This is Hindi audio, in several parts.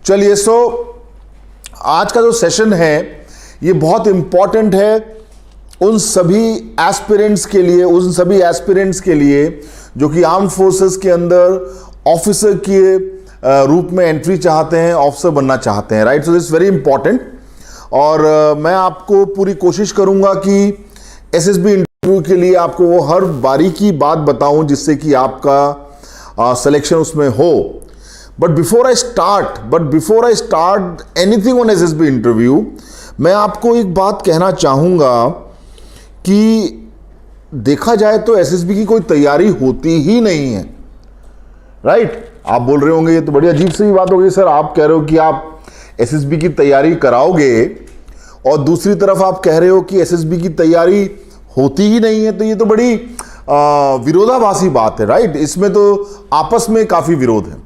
चलिए, आज का जो सेशन है ये बहुत इंपॉर्टेंट है उन सभी एस्पिरेंट्स के लिए जो कि आर्म फोर्सेस के अंदर ऑफिसर के रूप में एंट्री चाहते हैं, ऑफिसर बनना चाहते हैं, right. So this very important. और मैं आपको पूरी कोशिश करूंगा कि एसएसबी इंटरव्यू के लिए आपको वो हर बारीकी बात बताऊं जिससे कि आपका सिलेक्शन उसमें हो। But before I start anything on SSB interview, मैं आपको एक बात कहना चाहूंगा कि देखा जाए तो एसएसबी की कोई तैयारी होती ही नहीं है, राइट। आप बोल रहे होंगे ये तो बड़ी अजीब सी बात हो गई सर, आप कह रहे हो कि आप एसएसबी की तैयारी कराओगे और दूसरी तरफ आप कह रहे हो कि एसएसबी की तैयारी होती ही नहीं है, तो ये तो बड़ी विरोधाभासी बात है, राइट। इसमें तो आपस में काफी विरोध है।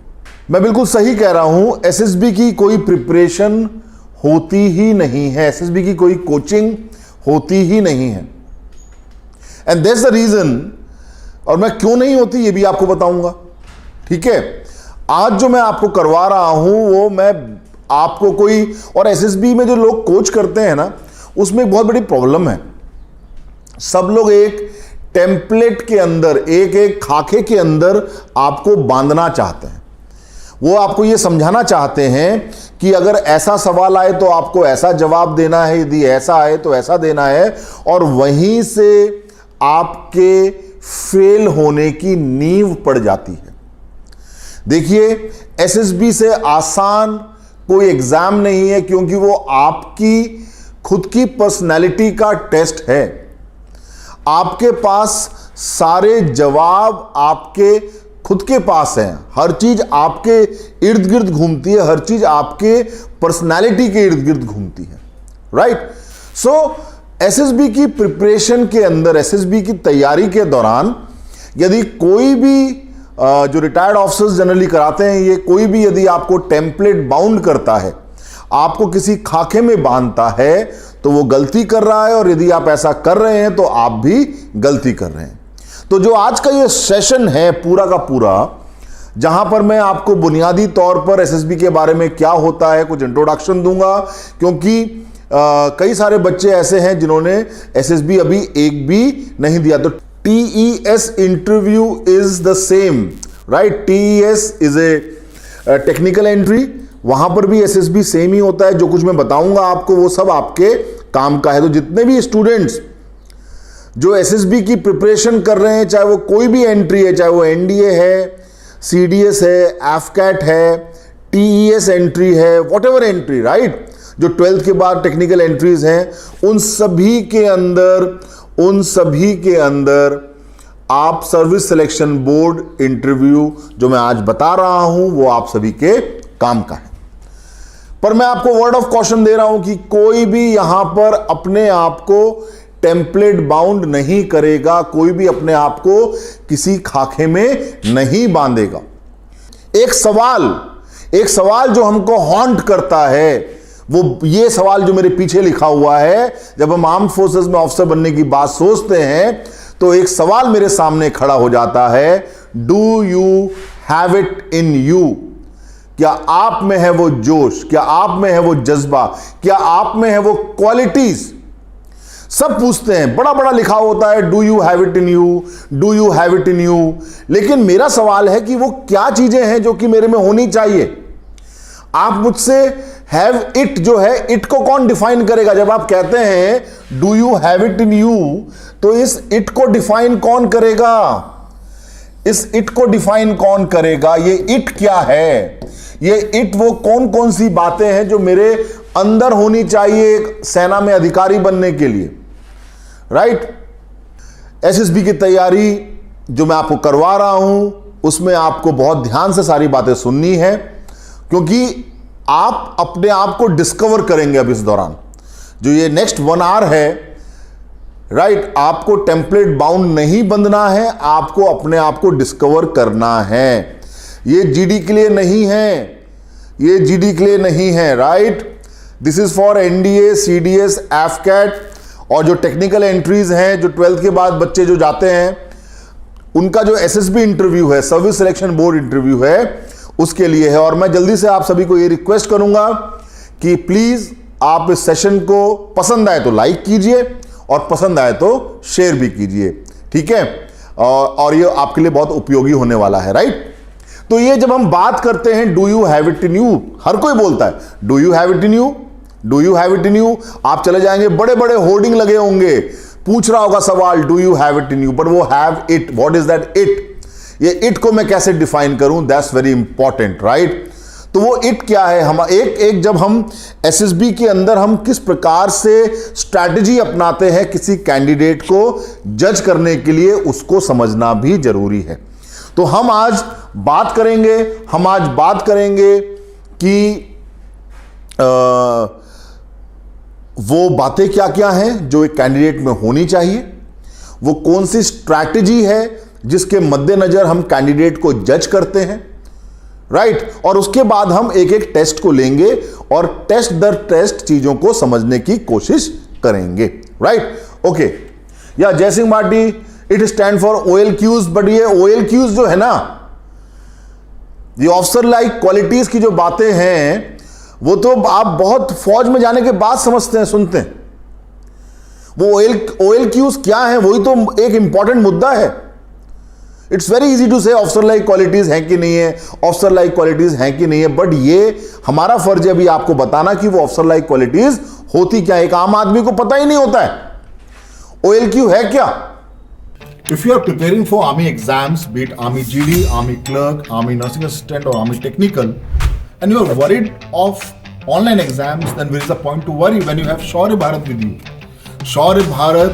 मैं बिल्कुल सही कह रहा हूं, एसएसबी की कोई प्रिपरेशन होती ही नहीं है, एसएसबी की कोई कोचिंग होती ही नहीं है। And that's the reason. और मैं क्यों नहीं होती ये भी आपको बताऊंगा, ठीक है। आज जो मैं आपको करवा रहा हूं वो मैं आपको कोई, और एसएसबी में जो लोग कोच करते हैं ना, उसमें एक बहुत बड़ी प्रॉब्लम है। सब लोग एक टेम्पलेट के अंदर, एक खाके के अंदर आपको बांधना चाहते हैं। वो आपको ये समझाना चाहते हैं कि अगर ऐसा सवाल आए तो आपको ऐसा जवाब देना है, यदि ऐसा आए तो ऐसा देना है, और वहीं से आपके फेल होने की नींव पड़ जाती है। देखिए, एसएसबी से आसान कोई एग्जाम नहीं है, क्योंकि वो आपकी खुद की पर्सनैलिटी का टेस्ट है। आपके पास सारे जवाब आपके खुद के पास हैं, हर चीज आपके इर्द गिर्द घूमती है, हर चीज आपके पर्सनैलिटी के इर्द गिर्द घूमती है, राइट। सो एसएसबी की प्रिपरेशन के अंदर, एसएसबी की तैयारी के दौरान यदि कोई भी जो रिटायर्ड ऑफिसर्स जनरली कराते हैं, ये कोई भी यदि आपको टेम्पलेट बाउंड करता है, आपको किसी खाके में बांधता है, तो वो गलती कर रहा है, और यदि आप ऐसा कर रहे हैं तो आप भी गलती कर रहे हैं। तो जो आज का ये सेशन है पूरा का पूरा, जहां पर मैं आपको बुनियादी तौर पर एसएसबी के बारे में क्या होता है कुछ इंट्रोडक्शन दूंगा, क्योंकि कई सारे बच्चे ऐसे हैं जिन्होंने एसएसबी अभी एक भी नहीं दिया। तो TES interview is the same, right. TES is a technical entry, वहां पर भी एसएसबी सेम ही होता है। जो कुछ मैं बताऊंगा आपको वो सब आपके काम का है। तो जितने भी स्टूडेंट्स जो एसएसबी की प्रिपरेशन कर रहे हैं, चाहे वो कोई भी एंट्री है, चाहे वो एनडीए है, सीडीएस है, एफकैट है, TES एंट्री है, व्हाटएवर एंट्री, राइट, जो 12th के बाद टेक्निकल एंट्रीज हैं, उन सभी के अंदर आप सर्विस सिलेक्शन बोर्ड इंटरव्यू जो मैं आज बता रहा हूं वो आप सभी के काम का है। पर मैं आपको वर्ड ऑफ कॉशन दे रहा हूं कि कोई भी यहां पर अपने आप को टेम्पलेट बाउंड नहीं करेगा, कोई भी अपने आप को किसी खाके में नहीं बांधेगा। एक सवाल जो हमको हॉन्ट करता है, वो ये सवाल जो मेरे पीछे लिखा हुआ है, जब हम आर्म्ड फोर्सेस में ऑफिसर बनने की बात सोचते हैं तो एक सवाल मेरे सामने खड़ा हो जाता है, do you have it in you? क्या आप में है वो जोश, क्या आप में है वो जज्बा, क्या आप में है वो क्वालिटीज? सब पूछते हैं, बड़ा बड़ा लिखा होता है do you have it in you, do you have it in you. लेकिन मेरा सवाल है कि वो क्या चीजें हैं जो कि मेरे में होनी चाहिए। आप मुझसे हैव इट जो है, इट को कौन डिफाइन करेगा? जब आप कहते हैं do you have it in you, तो इस इट को डिफाइन कौन करेगा? इस इट को डिफाइन कौन करेगा? ये इट क्या है? ये इट वो कौन कौन सी बातें हैं जो मेरे अंदर होनी चाहिए एक सेना में अधिकारी बनने के लिए, राइट। एसएसबी की तैयारी जो मैं आपको करवा रहा हूं उसमें आपको बहुत ध्यान से सारी बातें सुननी है, क्योंकि आप अपने आप को डिस्कवर करेंगे अब इस दौरान। जो ये नेक्स्ट 1 आवर है, राइट, आपको टेम्पलेट बाउंड नहीं बंधना है, आपको अपने आप को डिस्कवर करना है। ये जीडी के लिए नहीं है, ये जीडी के लिए नहीं है, right. This is for NDA, CDS, AFCAT, और जो टेक्निकल एंट्रीज हैं, जो 12th के बाद बच्चे जो जाते हैं, उनका जो एसएसबी इंटरव्यू है, सर्विस सिलेक्शन बोर्ड इंटरव्यू है, उसके लिए है। और मैं जल्दी से आप सभी को ये रिक्वेस्ट करूंगा कि प्लीज आप इस सेशन को पसंद आए तो लाइक कीजिए और पसंद आए तो शेयर भी कीजिए, ठीक है। और ये आपके लिए बहुत उपयोगी होने वाला है, राइट। तो ये जब हम बात करते हैं do you have it in you, हर कोई बोलता है do you have it in you, do you have it in you. आप चले जाएंगे, बड़े बड़े होर्डिंग लगे होंगे, पूछ रहा होगा सवाल do you have it in you, पर वो have it, what is that it, ये इट को मैं कैसे डिफाइन करूं, दैट्स वेरी इंपॉर्टेंट, राइट। तो वो इट क्या है, हम एक जब हम एसएसबी के अंदर हम किस प्रकार से स्ट्रैटेजी अपनाते हैं किसी कैंडिडेट को जज करने के लिए, उसको समझना भी जरूरी है। तो हम आज बात करेंगे कि वो बातें क्या क्या हैं जो एक कैंडिडेट में होनी चाहिए, वो कौन सी स्ट्रैटेजी है जिसके मद्देनजर हम कैंडिडेट को जज करते हैं, राइट। और उसके बाद हम एक एक टेस्ट को लेंगे और टेस्ट दर टेस्ट चीजों को समझने की कोशिश करेंगे, राइट। ओके, या जयसिंह माटी, it stand for OLQs, but ये OLQs जो है ना, ये ऑफिसर लाइक क्वालिटीज की जो बातें हैं वो तो आप बहुत फौज में जाने के बाद समझते हैं, सुनते हैं। वो OLQs क्या है, वही तो एक इंपॉर्टेंट मुद्दा है। इट्स वेरी इजी टू से ऑफिसर लाइक क्वालिटीज हैं कि नहीं है, ऑफिसर लाइक क्वालिटीज हैं कि नहीं है, बट ये हमारा फर्ज है अभी आपको बताना कि वो ऑफिसर लाइक क्वालिटीज होती क्या है। एक आम आदमी को पता ही नहीं होता है OLQ है क्या। If you are preparing for Army exams, be it Army GD, Army Clerk, Army Nursing Assistant or Army Technical, and you are worried of online exams, then there is a point to worry when you have Shaurya Bharat with you. Shaurya Bharat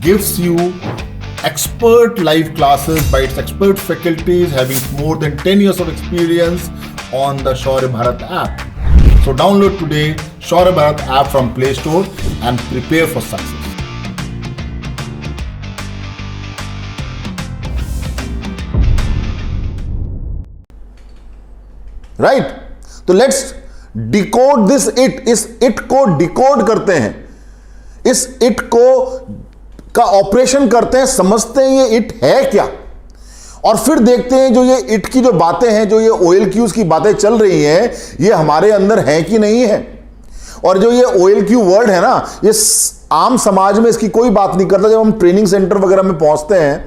gives you expert live classes by its expert faculties having more than 10 years of experience on the Shaurya Bharat app. So download today Shaurya Bharat app from Play Store and prepare for success. Right, तो लेट्स डिकोड दिस इट। इस इट को डिकोड करते हैं, इस इट को का ऑपरेशन करते हैं, समझते हैं ये इट है क्या, और फिर देखते हैं जो ये इट की जो बातें हैं, जो ये OLQs की बातें चल रही हैं, ये हमारे अंदर है कि नहीं है। और जो ये OLQ वर्ड है ना, ये आम समाज में इसकी कोई बात नहीं करता। जब हम ट्रेनिंग सेंटर वगैरह में पहुंचते हैं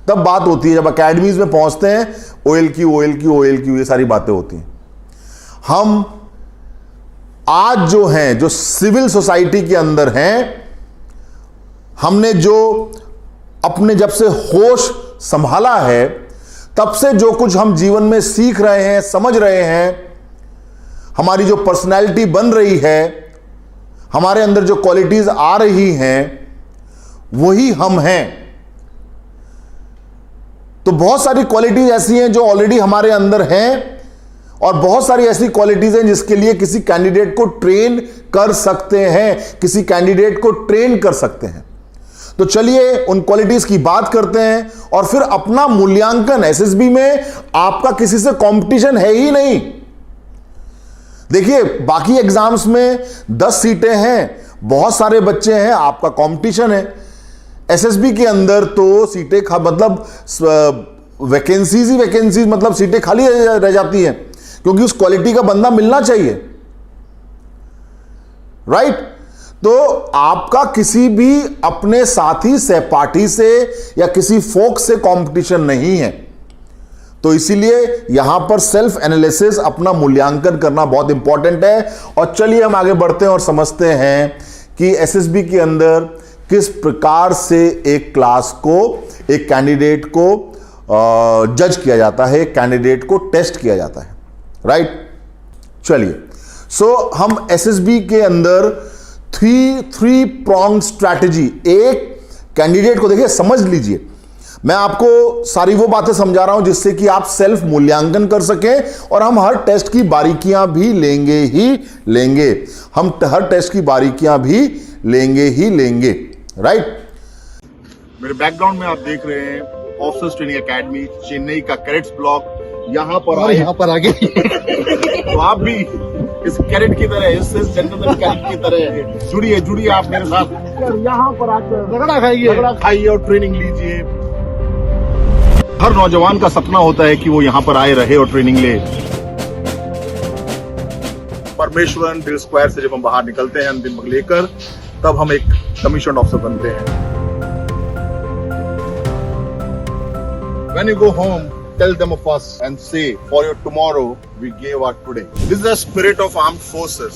तब बात होती है, जब अकेडमीज में पहुंचते हैं OLQ ये सारी बातें होती हैं। हम आज जो हैं, जो सिविल सोसाइटी के अंदर हैं, हमने जो अपने जब से होश संभाला है तब से जो कुछ हम जीवन में सीख रहे हैं, समझ रहे हैं, हमारी जो पर्सनैलिटी बन रही है, हमारे अंदर जो क्वालिटीज आ रही हैं, वही हम हैं। तो बहुत सारी क्वालिटीज ऐसी हैं जो ऑलरेडी हमारे अंदर हैं, और बहुत सारी ऐसी क्वालिटीज हैं जिसके लिए किसी कैंडिडेट को ट्रेन कर सकते हैं, किसी कैंडिडेट को ट्रेन कर सकते हैं। तो चलिए उन क्वालिटीज की बात करते हैं और फिर अपना मूल्यांकन। एसएसबी में आपका किसी से कंपटीशन है ही नहीं। देखिए, बाकी एग्जाम्स में 10 सीटें हैं, बहुत सारे बच्चे हैं, आपका कंपटीशन है। एसएसबी के अंदर तो सीटें मतलब वैकेंसीज ही वैकेंसीज, मतलब सीटें खाली रह जाती हैं, क्योंकि उस क्वालिटी का बंदा मिलना चाहिए, राइट। तो आपका किसी भी अपने साथी सहपाठी से या किसी फोक से कंपटीशन नहीं है। तो इसीलिए यहां पर सेल्फ एनालिसिस, अपना मूल्यांकन करना बहुत इंपॉर्टेंट है। और चलिए हम आगे बढ़ते हैं और समझते हैं कि एसएसबी के अंदर किस प्रकार से एक क्लास को, एक कैंडिडेट को जज किया जाता है, कैंडिडेट को टेस्ट किया जाता है, राइट। चलिए, सो हम एसएसबी के अंदर थ्री प्रॉन्ग स्ट्रैटेजी, एक कैंडिडेट को देखिए, समझ लीजिए, मैं आपको सारी वो बातें समझा रहा हूं जिससे कि आप सेल्फ मूल्यांकन कर सकें। और हम हर टेस्ट की बारीकियां भी लेंगे ही लेंगे, हम हर टेस्ट की बारीकियां भी लेंगे ही लेंगे, राइट। मेरे बैकग्राउंड में आप देख रहे हैं ऑफिसर्स ट्रेनिंग एकेडमी, चेन्नई का कैडेट्स ब्लॉक। यहाँ पर आगे तो आप भी इस कैडेट की तरह, इस जनरल कैडेट की तरह जुड़िए आप मेरे साथ। यहाँ पर आकर रगड़ा खाइए और ट्रेनिंग लीजिए। हर नौजवान का सपना होता है कि वो यहाँ पर आए, रहे और ट्रेनिंग ले। परमेश्वरन ड्रिल स्क्वायर से जब हम बाहर निकलते हैं अंतिम अंक लेकर, तब हम एक कमीशन ऑफिसर बनते हैं। When you go home, tell them of us and say, for your tomorrow, we gave our today. This is the spirit of armed forces.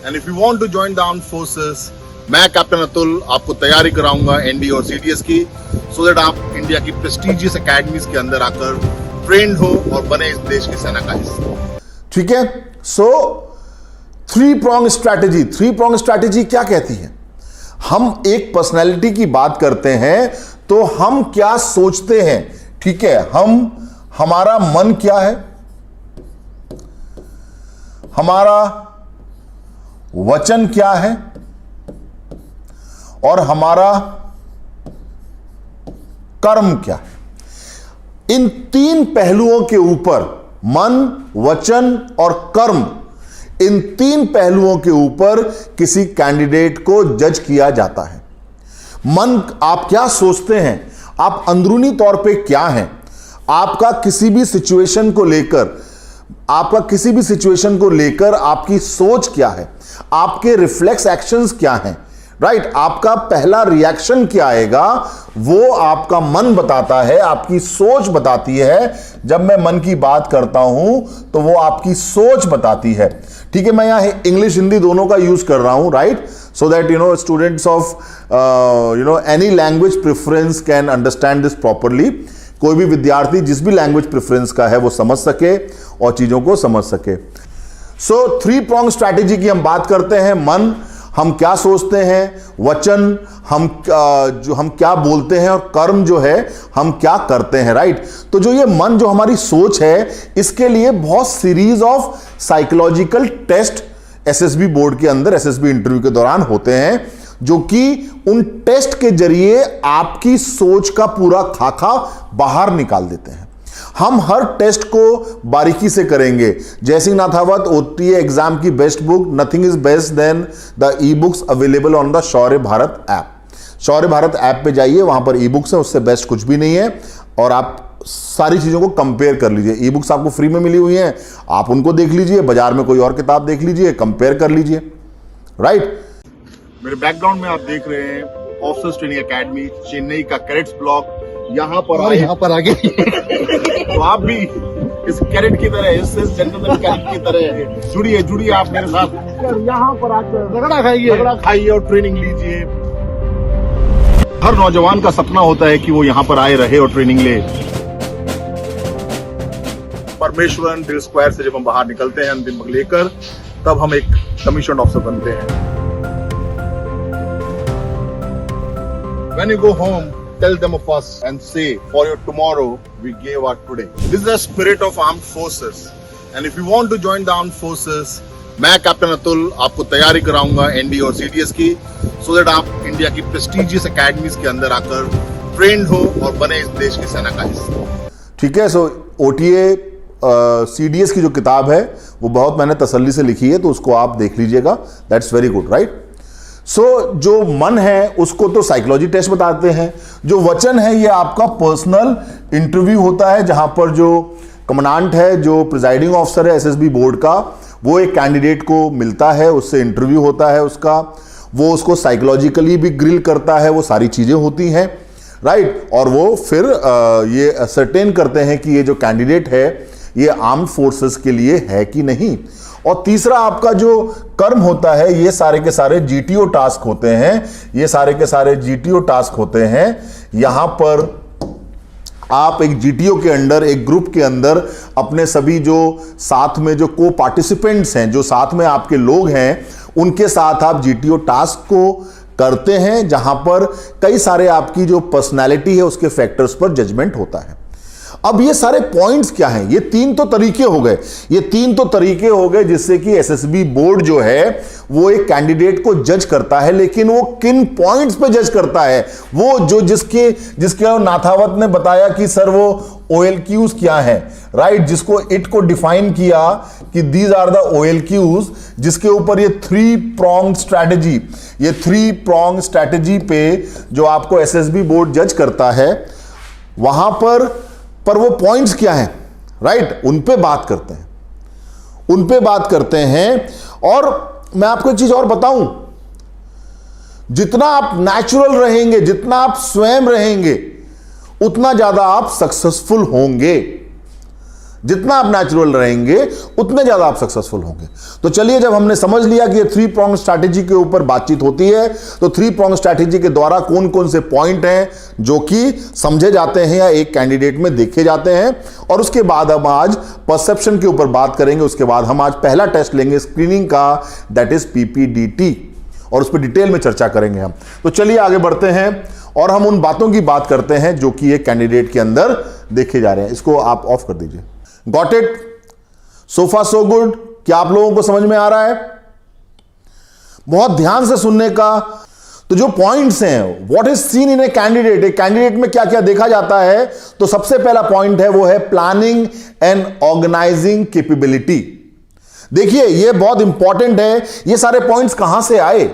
And if you want to join the armed forces, मैं कैप्टन अतुल आपको तैयारी कराऊंगा एनडी और सीडीएस की, so that आप इंडिया की प्रेस्टिजियस एकेडमीज के अंदर आकर ट्रेंड हो और बने इस देश की सेना का हिस्सा। ठीक है, सो थ्री प्रोंग स्ट्रैटेजी क्या कहती है? हम एक पर्सनैलिटी की बात करते हैं तो हम क्या सोचते हैं, ठीक है, हमारा मन क्या है, हमारा वचन क्या है और हमारा कर्म क्या है। इन तीन पहलुओं के ऊपर, मन, वचन और कर्म, इन तीन पहलुओं के ऊपर किसी कैंडिडेट को जज किया जाता है। मन, आप क्या सोचते हैं, आप अंदरूनी तौर पे क्या हैं, आपका किसी भी सिचुएशन को लेकर आपकी सोच क्या है, आपके रिफ्लेक्स एक्शंस क्या हैं, राइट, आपका पहला रिएक्शन क्या आएगा, वो आपका मन बताता है, आपकी सोच बताती है। जब मैं मन की बात करता हूं तो वो आपकी सोच बताती है। ठीक है, मैं यहां इंग्लिश हिंदी दोनों का यूज कर रहा हूं, right, so that students of any language preference can understand this properly. कोई भी विद्यार्थी जिस भी लैंग्वेज प्रेफरेंस का है वो समझ सके और चीजों को समझ सके। सो थ्री प्रोंग स्ट्रैटेजी की हम बात करते हैं। मन, हम क्या सोचते हैं, वचन, हम क्या बोलते हैं और कर्म जो है हम क्या करते हैं, राइट। तो जो ये मन, जो हमारी सोच है, इसके लिए बहुत series of psychological test SSB board के अंदर, एसएसबी इंटरव्यू के दौरान होते हैं, जो कि उन टेस्ट के जरिए आपकी सोच का पूरा खाका बाहर निकाल देते हैं। हम हर टेस्ट को बारीकी से करेंगे। जयसिंह नाथावत ओटीए एग्जाम की best book, nothing is best than the e books available on the Shaurya Bharat app. Shaurya Bharat app पे जाइए, वहां पर ई बुक्स है, उससे बेस्ट कुछ भी नहीं है। और आप सारी चीजों को कंपेयर कर लीजिए। ई बुक्स आपको फ्री में मिली हुई हैं, आप उनको देख लीजिए, बाजार में कोई और किताब देख लीजिए, कंपेयर कर लीजिए, राइट। मेरे बैकग्राउंड में आप देख रहे हैं ऑफिसर्स ट्रेनिंग एकेडमी, चेन्नई का कैडेट्स ब्लॉक। यहाँ पर आगे तो आप भी इस कैडेट की तरह, इस जनरल कैडेट की तरह जुड़िए आप मेरे साथ। यहाँ पर आकर रगड़ा खाइए और ट्रेनिंग लीजिए। हर नौजवान का सपना होता है कि वो यहाँ पर आए, रहे और ट्रेनिंग ले। परमेश्वरन ड्रिल स्क्वायर से जब हम बाहर निकलते हैं अंतिम अंक लेकर, तब हम एक कमीशन ऑफिसर बनते हैं। When you go home, tell them of us and say, for your tomorrow, we gave our today. This is the spirit of armed forces. And if you want to join the armed forces, मैं कैप्टन अतुल आपको तैयारी कराऊंगा एनडी और सीडीएस की, so that आप इंडिया की प्रेस्टिजियस एकेडमीज के अंदर आकर ट्रेंड हो और बने इस देश की सेना का हिस्सा। ठीक है, सो ओटीए सीडीएस की जो किताब है वो बहुत मैंने तसल्ली से लिखी है, तो उसको आप देख लीजिएगा। That's very good, right. So जो मन है उसको तो साइकोलॉजी टेस्ट बताते हैं। जो वचन है ये आपका पर्सनल इंटरव्यू होता है, जहां पर जो कमांडेंट है, जो प्रिजाइडिंग ऑफिसर है एसएसबी बोर्ड का, वो एक कैंडिडेट को मिलता है, उससे इंटरव्यू होता है उसका, वो उसको साइकोलॉजिकली भी ग्रिल करता है, वो सारी चीजें होती हैं, राइट। और वो फिर ये असर्टेन करते हैं कि ये जो कैंडिडेट है ये आर्म्ड फोर्सेस के लिए है कि नहीं। और तीसरा आपका जो कर्म होता है, ये सारे के सारे जीटीओ टास्क होते हैं, ये सारे के सारे जीटीओ टास्क होते हैं। यहां पर आप एक जीटीओ के अंदर, एक ग्रुप के अंदर अपने सभी जो साथ में जो को पार्टिसिपेंट्स हैं, जो साथ में आपके लोग हैं, उनके साथ आप जीटीओ टास्क को करते हैं, जहां पर कई सारे आपकी जो पर्सनैलिटी है उसके फैक्टर्स पर जजमेंट होता है। अब ये सारे पॉइंट्स क्या हैं? ये तीन तो तरीके हो गए जिससे कि एसएसबी बोर्ड जो है वो एक कैंडिडेट को जज करता है, लेकिन वो किन पॉइंट्स पे जज करता है? वो जो जिसके नाथावत ने बताया कि सर वो OLQs क्या है, राइट, जिसको इट को डिफाइन किया कि दीज आर द OLQs, जिसके ऊपर ये थ्री प्रोंग स्ट्रैटेजी पे जो आपको एसएसबी बोर्ड जज करता है, वहां पर वो पॉइंट्स क्या हैं, राइट, उन पे बात करते हैं। और मैं आपको एक चीज और बताऊं, जितना आप नेचुरल रहेंगे, जितना आप स्वयं रहेंगे, उतना ज्यादा आप सक्सेसफुल होंगे। जितना आप नेचुरल रहेंगे उतने ज्यादा आप सक्सेसफुल होंगे। तो चलिए, जब हमने समझ लिया कि ये 3 pronged स्ट्रैटेजी के ऊपर बातचीत होती है, तो 3 pronged स्ट्रैटेजी के द्वारा कौन कौन से पॉइंट हैं जो कि समझे जाते हैं या एक कैंडिडेट में देखे जाते हैं, और उसके बाद हम आज परसेप्शन के ऊपर बात करेंगे। उसके बाद हम आज पहला टेस्ट लेंगे स्क्रीनिंग का, दैट इज PPDT, और उस पर डिटेल में चर्चा करेंगे हम। तो चलिए आगे बढ़ते हैं और हम उन बातों की बात करते हैं जो कि एक कैंडिडेट के अंदर देखे जा रहे हैं। इसको आप ऑफ कर दीजिए। Got it? So far so good? क्या आप लोगों को समझ में आ रहा है? बहुत ध्यान से सुनने का। तो जो पॉइंट्स हैं, what is seen in a candidate, एक कैंडिडेट में क्या क्या देखा जाता है, तो सबसे पहला पॉइंट है वो है प्लानिंग एंड ऑर्गेनाइजिंग कैपेबिलिटी। देखिए, ये बहुत इंपॉर्टेंट है। ये सारे पॉइंट्स कहां से आए?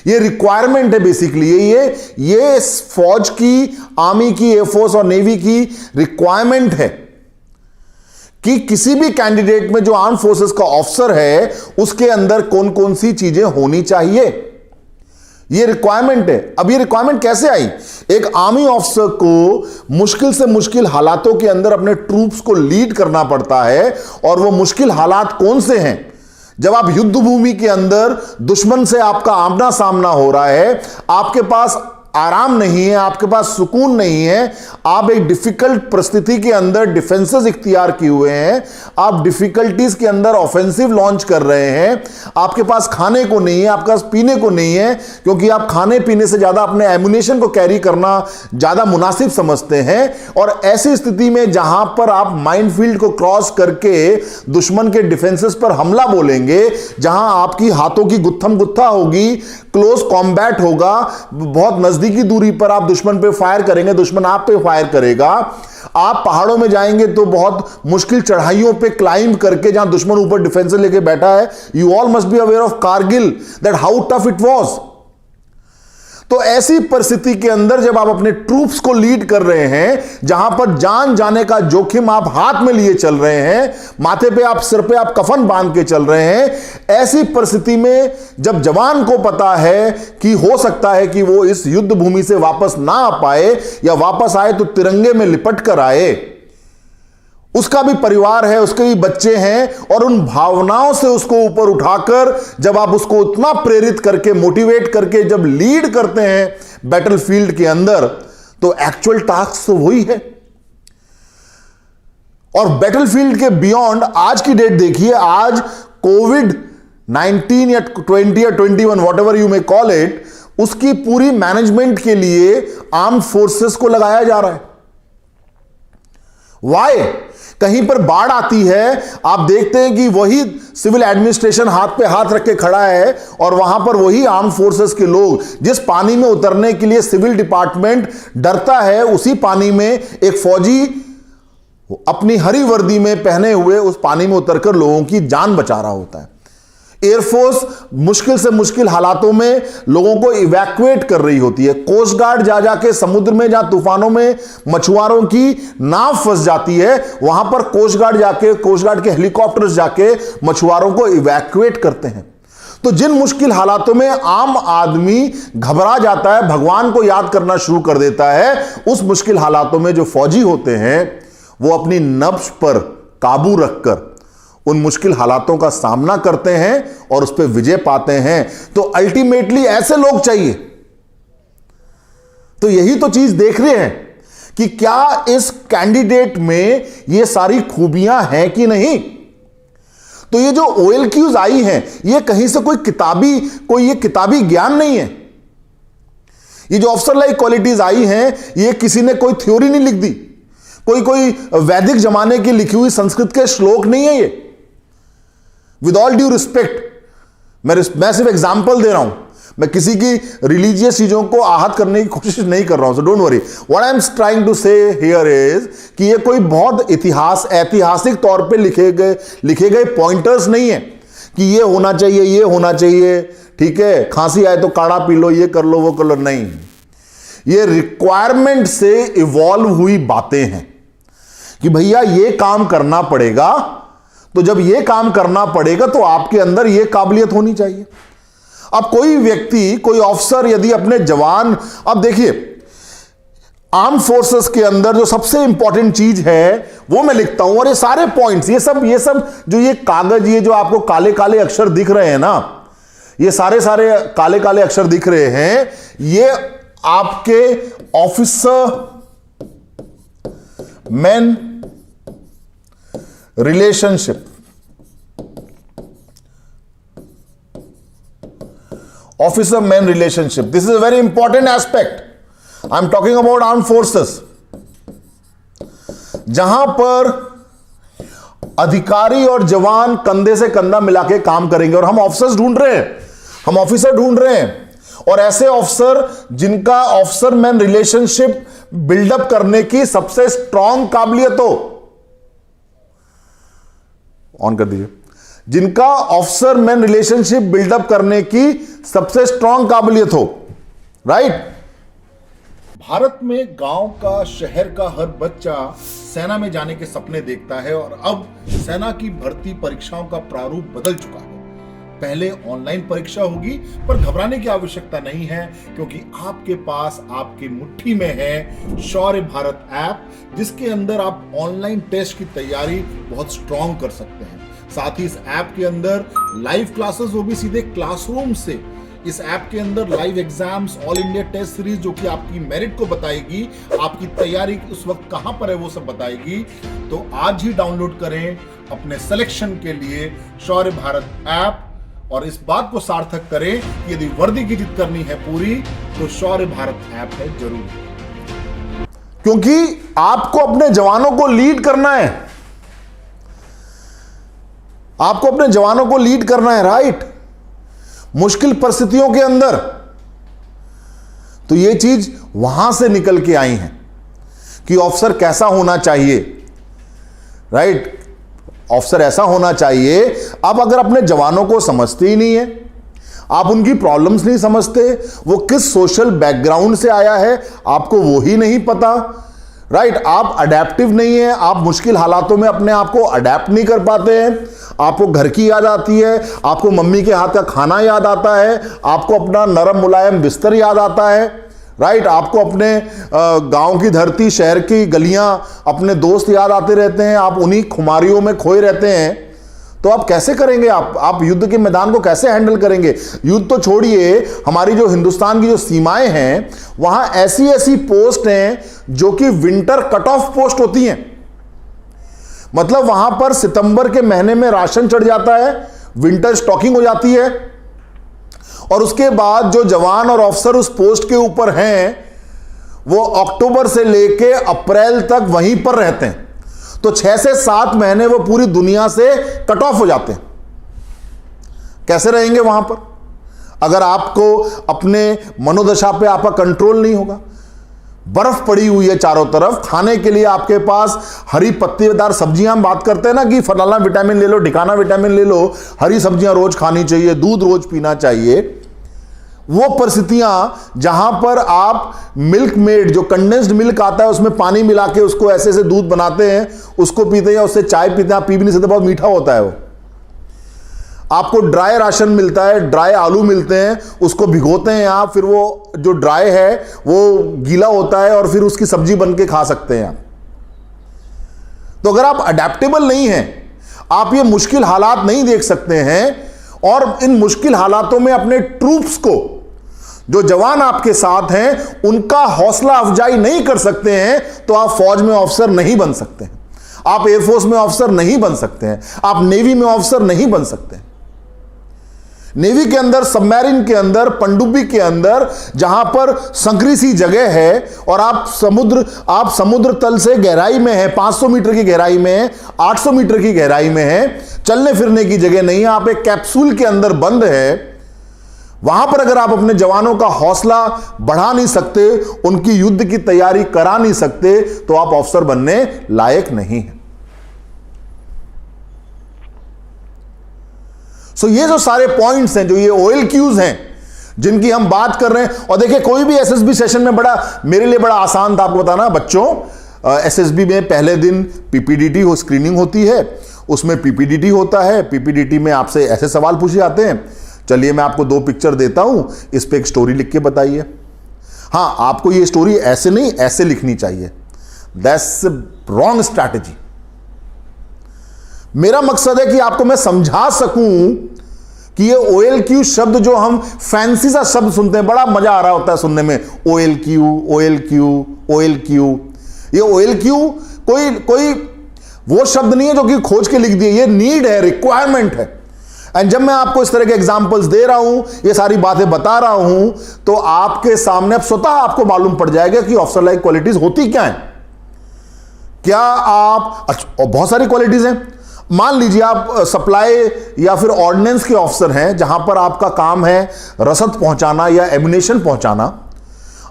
ये रिक्वायरमेंट है बेसिकली। ये फौज की, आर्मी की, एयरफोर्स और नेवी की रिक्वायरमेंट है कि किसी भी कैंडिडेट में जो आर्म फोर्सेस का ऑफिसर है उसके अंदर कौन कौन सी चीजें होनी चाहिए। ये रिक्वायरमेंट है। अब ये रिक्वायरमेंट कैसे आई? एक आर्मी ऑफिसर को मुश्किल से मुश्किल हालातों के अंदर अपने ट्रूप्स को लीड करना पड़ता है, और वो मुश्किल हालात कौन से हैं? जब आप युद्ध भूमि के अंदर दुश्मन से आपका आमना सामना हो रहा है, आपके पास आराम नहीं है, आपके पास सुकून नहीं है, आप एक डिफिकल्ट परिस्थिति के अंदर डिफेंसेस इख्तियार किए हुए हैं, आप डिफिकल्टीज के अंदर ऑफेंसिव लॉन्च कर रहे हैं, आपके पास खाने को नहीं है, आपके पास पीने को नहीं है, क्योंकि आप खाने पीने से ज्यादा अपने एमुनेशन को कैरी करना ज्यादा मुनासिब समझते हैं। और ऐसी स्थिति में जहां पर आप माइनफील्ड को क्रॉस करके दुश्मन के डिफेंसेस पर हमला बोलेंगे, जहां आपकी हाथों की गुत्थम गुत्था होगी, क्लोज कॉम्बैट होगा, बहुत नजदीकी दूरी पर आप दुश्मन पे फायर करेंगे, दुश्मन आप पे फायर करेगा, आप पहाड़ों में जाएंगे तो बहुत मुश्किल चढ़ाइयों पे क्लाइंब करके जहां दुश्मन ऊपर डिफेंस लेके बैठा है। You all must be aware of Kargil, that how tough it was. तो ऐसी परिस्थिति के अंदर जब आप अपने ट्रूप्स को लीड कर रहे हैं, जहां पर जान जाने का जोखिम आप हाथ में लिए चल रहे हैं, माथे पे आप, सिर पे आप कफन बांध के चल रहे हैं, ऐसी परिस्थिति में जब जवान को पता है कि हो सकता है कि वो इस युद्ध भूमि से वापस ना आ पाए, या वापस आए तो तिरंगे में लिपट कर आए, उसका भी परिवार है, उसके भी बच्चे हैं, और उन भावनाओं से उसको ऊपर उठाकर जब आप उसको उतना प्रेरित करके, मोटिवेट करके जब लीड करते हैं बैटलफील्ड के अंदर, तो एक्चुअल टास्क तो वही है। और बैटलफील्ड के बियॉन्ड आज की डेट देखिए, आज कोविड-19 या 20 या 21 whatever you may call it, उसकी पूरी मैनेजमेंट के लिए आर्म्ड फोर्सेस को लगाया जा रहा है। वाई? कहीं पर बाढ़ आती है, आप देखते हैं कि वही सिविल एडमिनिस्ट्रेशन हाथ पे हाथ रख के खड़ा है, और वहां पर वही आर्म फोर्सेस के लोग, जिस पानी में उतरने के लिए सिविल डिपार्टमेंट डरता है, उसी पानी में एक फौजी अपनी हरी वर्दी में पहने हुए उस पानी में उतरकर लोगों की जान बचा रहा होता है। एयरफोर्स मुश्किल से मुश्किल हालातों में लोगों को इवैक्यूएट कर रही होती है। कोस्ट गार्ड जा जाके समुद्र में, जहां तूफानों में मछुआरों की नाव फंस जाती है, वहां पर कोस्ट गार्ड के हेलीकॉप्टर्स जाके मछुआरों को इवैक्यूएट करते हैं। तो जिन मुश्किल हालातों में आम आदमी घबरा जाता है, भगवान को याद करना शुरू कर देता है, उस मुश्किल हालातों में जो फौजी होते हैं वो अपनी नब्ज पर काबू रखकर उन मुश्किल हालातों का सामना करते हैं और उस पर विजय पाते हैं। तो अल्टीमेटली ऐसे लोग चाहिए। तो यही तो चीज देख रहे हैं कि क्या इस कैंडिडेट में ये सारी खूबियां हैं कि नहीं। तो ये जो OLQs आई हैं, ये कहीं से कोई किताबी ज्ञान नहीं है। ये जो ऑफिसर लाइक क्वालिटीज आई हैं, ये किसी ने कोई थ्योरी नहीं लिख दी, कोई वैदिक जमाने की लिखी हुई संस्कृत के श्लोक नहीं है ये। विद ऑल ड्यू रिस्पेक्ट, मैं सिर्फ एग्जाम्पल दे रहा हूं, मैं किसी की रिलीजियस चीजों को आहत करने की कोशिश नहीं कर रहा हूं, so don't worry. What I am trying to say here is कि ये कोई बहुत ऐतिहासिक तौर पे लिखे गए पॉइंटर्स नहीं है कि ये होना चाहिए, ठीक है, खांसी आए तो काढ़ा पी लो, ये कर लो, वो कर लो, नहीं। ये रिक्वायरमेंट से इवॉल्व हुई बातें हैं कि भैया ये काम करना पड़ेगा, तो जब ये काम करना पड़ेगा तो आपके अंदर ये काबिलियत होनी चाहिए। अब कोई व्यक्ति, कोई ऑफिसर यदि अपने जवान, अब देखिए आर्म फोर्सेस के अंदर जो सबसे इंपॉर्टेंट चीज है वो मैं लिखता हूं, और ये सारे पॉइंट्स, ये सब जो ये कागज, ये जो आपको काले काले अक्षर दिख रहे हैं ना, ये सारे काले काले अक्षर दिख रहे हैं, ये आपके officer man relationship, officer man relationship, this is a very important aspect. I am talking about arm forces, जहां पर अधिकारी और जवान कंधे से कंधा मिला के काम करेंगे। और हम ऑफिसर्स ढूंढ रहे हैं, हम ऑफिसर ढूंढ रहे हैं, और ऐसे ऑफिसर जिनका ऑफिसर मैन रिलेशनशिप बिल्डअप करने की सबसे स्ट्रांग काबिलियत हो, ऑन कर दीजिए, जिनका ऑफिसर मैन रिलेशनशिप बिल्डअप करने की सबसे स्ट्रांग काबिलियत हो, राइट। भारत में गांव का, शहर का हर बच्चा सेना में जाने के सपने देखता है, और अब सेना की भर्ती परीक्षाओं का प्रारूप बदल चुका है। पहले ऑनलाइन परीक्षा होगी, पर घबराने की आवश्यकता नहीं है, क्योंकि आपके पास, आपके मुट्ठी में है शौर्य भारत ऐप, जिसके अंदर आप ऑनलाइन टेस्ट की तैयारी बहुत स्ट्रांग कर सकते हैं। साथ ही इस ऐप के अंदर लाइव क्लासेस होगी सीधे क्लासरूम से। इस ऐप के अंदर live exams, all India test series, जो कि आपकी मेरिट को बताएगी, आपकी तैयारी उस वक्त कहां पर है वो सब बताएगी। तो आज ही डाउनलोड करें अपने सिलेक्शन के लिए शौर्य भारत ऐप, और इस बात को सार्थक करें कि यदि वर्दी की जिद करनी है पूरी, तो शौर्य भारत ऐप है जरूर, क्योंकि आपको अपने जवानों को लीड करना है, आपको अपने जवानों को लीड करना है, राइट, मुश्किल परिस्थितियों के अंदर। तो ये चीज वहां से निकल के आई है कि ऑफिसर कैसा होना चाहिए, राइट, ऑफिसर ऐसा होना चाहिए। अब अगर अपने जवानों को समझते ही नहीं है, आप उनकी प्रॉब्लम्स नहीं समझते, वो किस सोशल बैकग्राउंड से आया है आपको वो ही नहीं पता, राइट, आप अडेप्टिव नहीं है, आप मुश्किल हालातों में अपने आप को अडेप्ट नहीं कर पाते हैं, आपको घर की याद आती है, आपको मम्मी के हाथ का खाना याद आता है, आपको अपना नरम मुलायम बिस्तर याद आता है, राइट, आपको अपने गांव की धरती, शहर की गलियां, अपने दोस्त याद आते रहते हैं, आप उन्हीं खुमारियों में खोए रहते हैं। तो आप कैसे करेंगे, आप युद्ध के मैदान को कैसे हैंडल करेंगे? युद्ध तो छोड़िए, हमारी जो हिंदुस्तान की जो सीमाएं हैं, वहां ऐसी ऐसी पोस्ट हैं जो कि विंटर कट ऑफ पोस्ट होती हैं। मतलब वहां पर सितंबर के महीने में राशन चढ़ जाता है, विंटर स्टॉकिंग हो जाती है, और उसके बाद जो जवान और ऑफिसर उस पोस्ट के ऊपर हैं, वो अक्टूबर से लेके अप्रैल तक वहीं पर रहते हैं। तो 6 से 7 महीने वो पूरी दुनिया से कट ऑफ हो जाते हैं। कैसे रहेंगे वहां पर, अगर आपको अपने मनोदशा पे आपका कंट्रोल नहीं होगा? बर्फ पड़ी हुई है चारों तरफ, खाने के लिए आपके पास हरी पत्तेदार सब्जियां, हम बात करते हैं ना कि फलाना विटामिन ले लो, ढिकाना विटामिन ले लो, हरी सब्जियां रोज खानी चाहिए, दूध रोज पीना चाहिए। वो परिस्थितियां जहां पर आप मिल्क मेड, जो कंडेंस्ड मिल्क आता है, उसमें पानी मिला के उसको ऐसे ऐसे दूध बनाते हैं, उसको पीते हैं, या उससे चाय पीते हैं, आप पी भी नहीं सकते, बहुत मीठा होता है वो। आपको ड्राई राशन मिलता है, ड्राई आलू मिलते हैं, उसको भिगोते हैं आप, फिर वो जो ड्राई है वो गीला होता है, और फिर उसकी सब्जी बन के खा सकते हैं आप। तो अगर आप अडेप्टेबल नहीं हैं, आप ये मुश्किल हालात नहीं देख सकते हैं, और इन मुश्किल हालातों में अपने ट्रूप्स को, जो जवान आपके साथ हैं, उनका हौसला अफजाई नहीं कर सकते हैं, तो आप फौज में ऑफिसर नहीं बन सकते हैं, आप एयरफोर्स में ऑफिसर नहीं बन सकते हैं, आप नेवी में ऑफिसर नहीं बन सकते हैं। नेवी के अंदर, सबमरीन के अंदर, पनडुब्बी के अंदर, जहां पर संकरी सी जगह है, और आप समुद्र तल से गहराई में है, 500 मीटर की गहराई में है, 800 मीटर की गहराई में है, चलने फिरने की जगह नहीं है, आप एक कैप्सूल के अंदर बंद है। वहां पर अगर आप अपने जवानों का हौसला बढ़ा नहीं सकते, उनकी युद्ध की तैयारी करा नहीं सकते, तो आप ऑफिसर बनने लायक नहीं है। सो ये जो सारे पॉइंट्स हैं, जो ये OLQs हैं जिनकी हम बात कर रहे हैं, और देखिए कोई भी SSB सेशन में मेरे लिए बड़ा आसान था आपको बताना बच्चों। SSB में पहले दिन PPDT स्क्रीनिंग होती है, उसमें पीपीडीटी होता है। पीपीडीटी में आपसे ऐसे सवाल पूछे जाते हैं, चलिए मैं आपको 2 पिक्चर देता हूं, इस पे एक स्टोरी लिख के बताइए। हाँ, आपको ये स्टोरी ऐसे नहीं ऐसे लिखनी चाहिए। That's wrong strategy. मेरा मकसद है कि आपको मैं समझा सकूं कि ये OLQ शब्द जो हम फैंसी सा शब्द सुनते हैं, बड़ा मजा आ रहा होता है सुनने में, OLQ OLQ OLQ। ये OLQ कोई वो शब्द नहीं है जो कि खोज के लिख दिए, ये नीड है, रिक्वायरमेंट है। एंड जब मैं आपको इस तरह के एग्जांपल्स दे रहा हूं, ये सारी बातें बता रहा हूं, तो आपके सामने अब स्वतः आपको मालूम पड़ जाएगा कि ऑफिसर लाइक क्वालिटीज होती क्या है। क्या आप बहुत सारी क्वालिटीज हैं। मान लीजिए आप सप्लाई या फिर ऑर्डिनेंस के ऑफिसर हैं, जहां पर आपका काम है रसद पहुंचाना या एम्युनिशन पहुंचाना।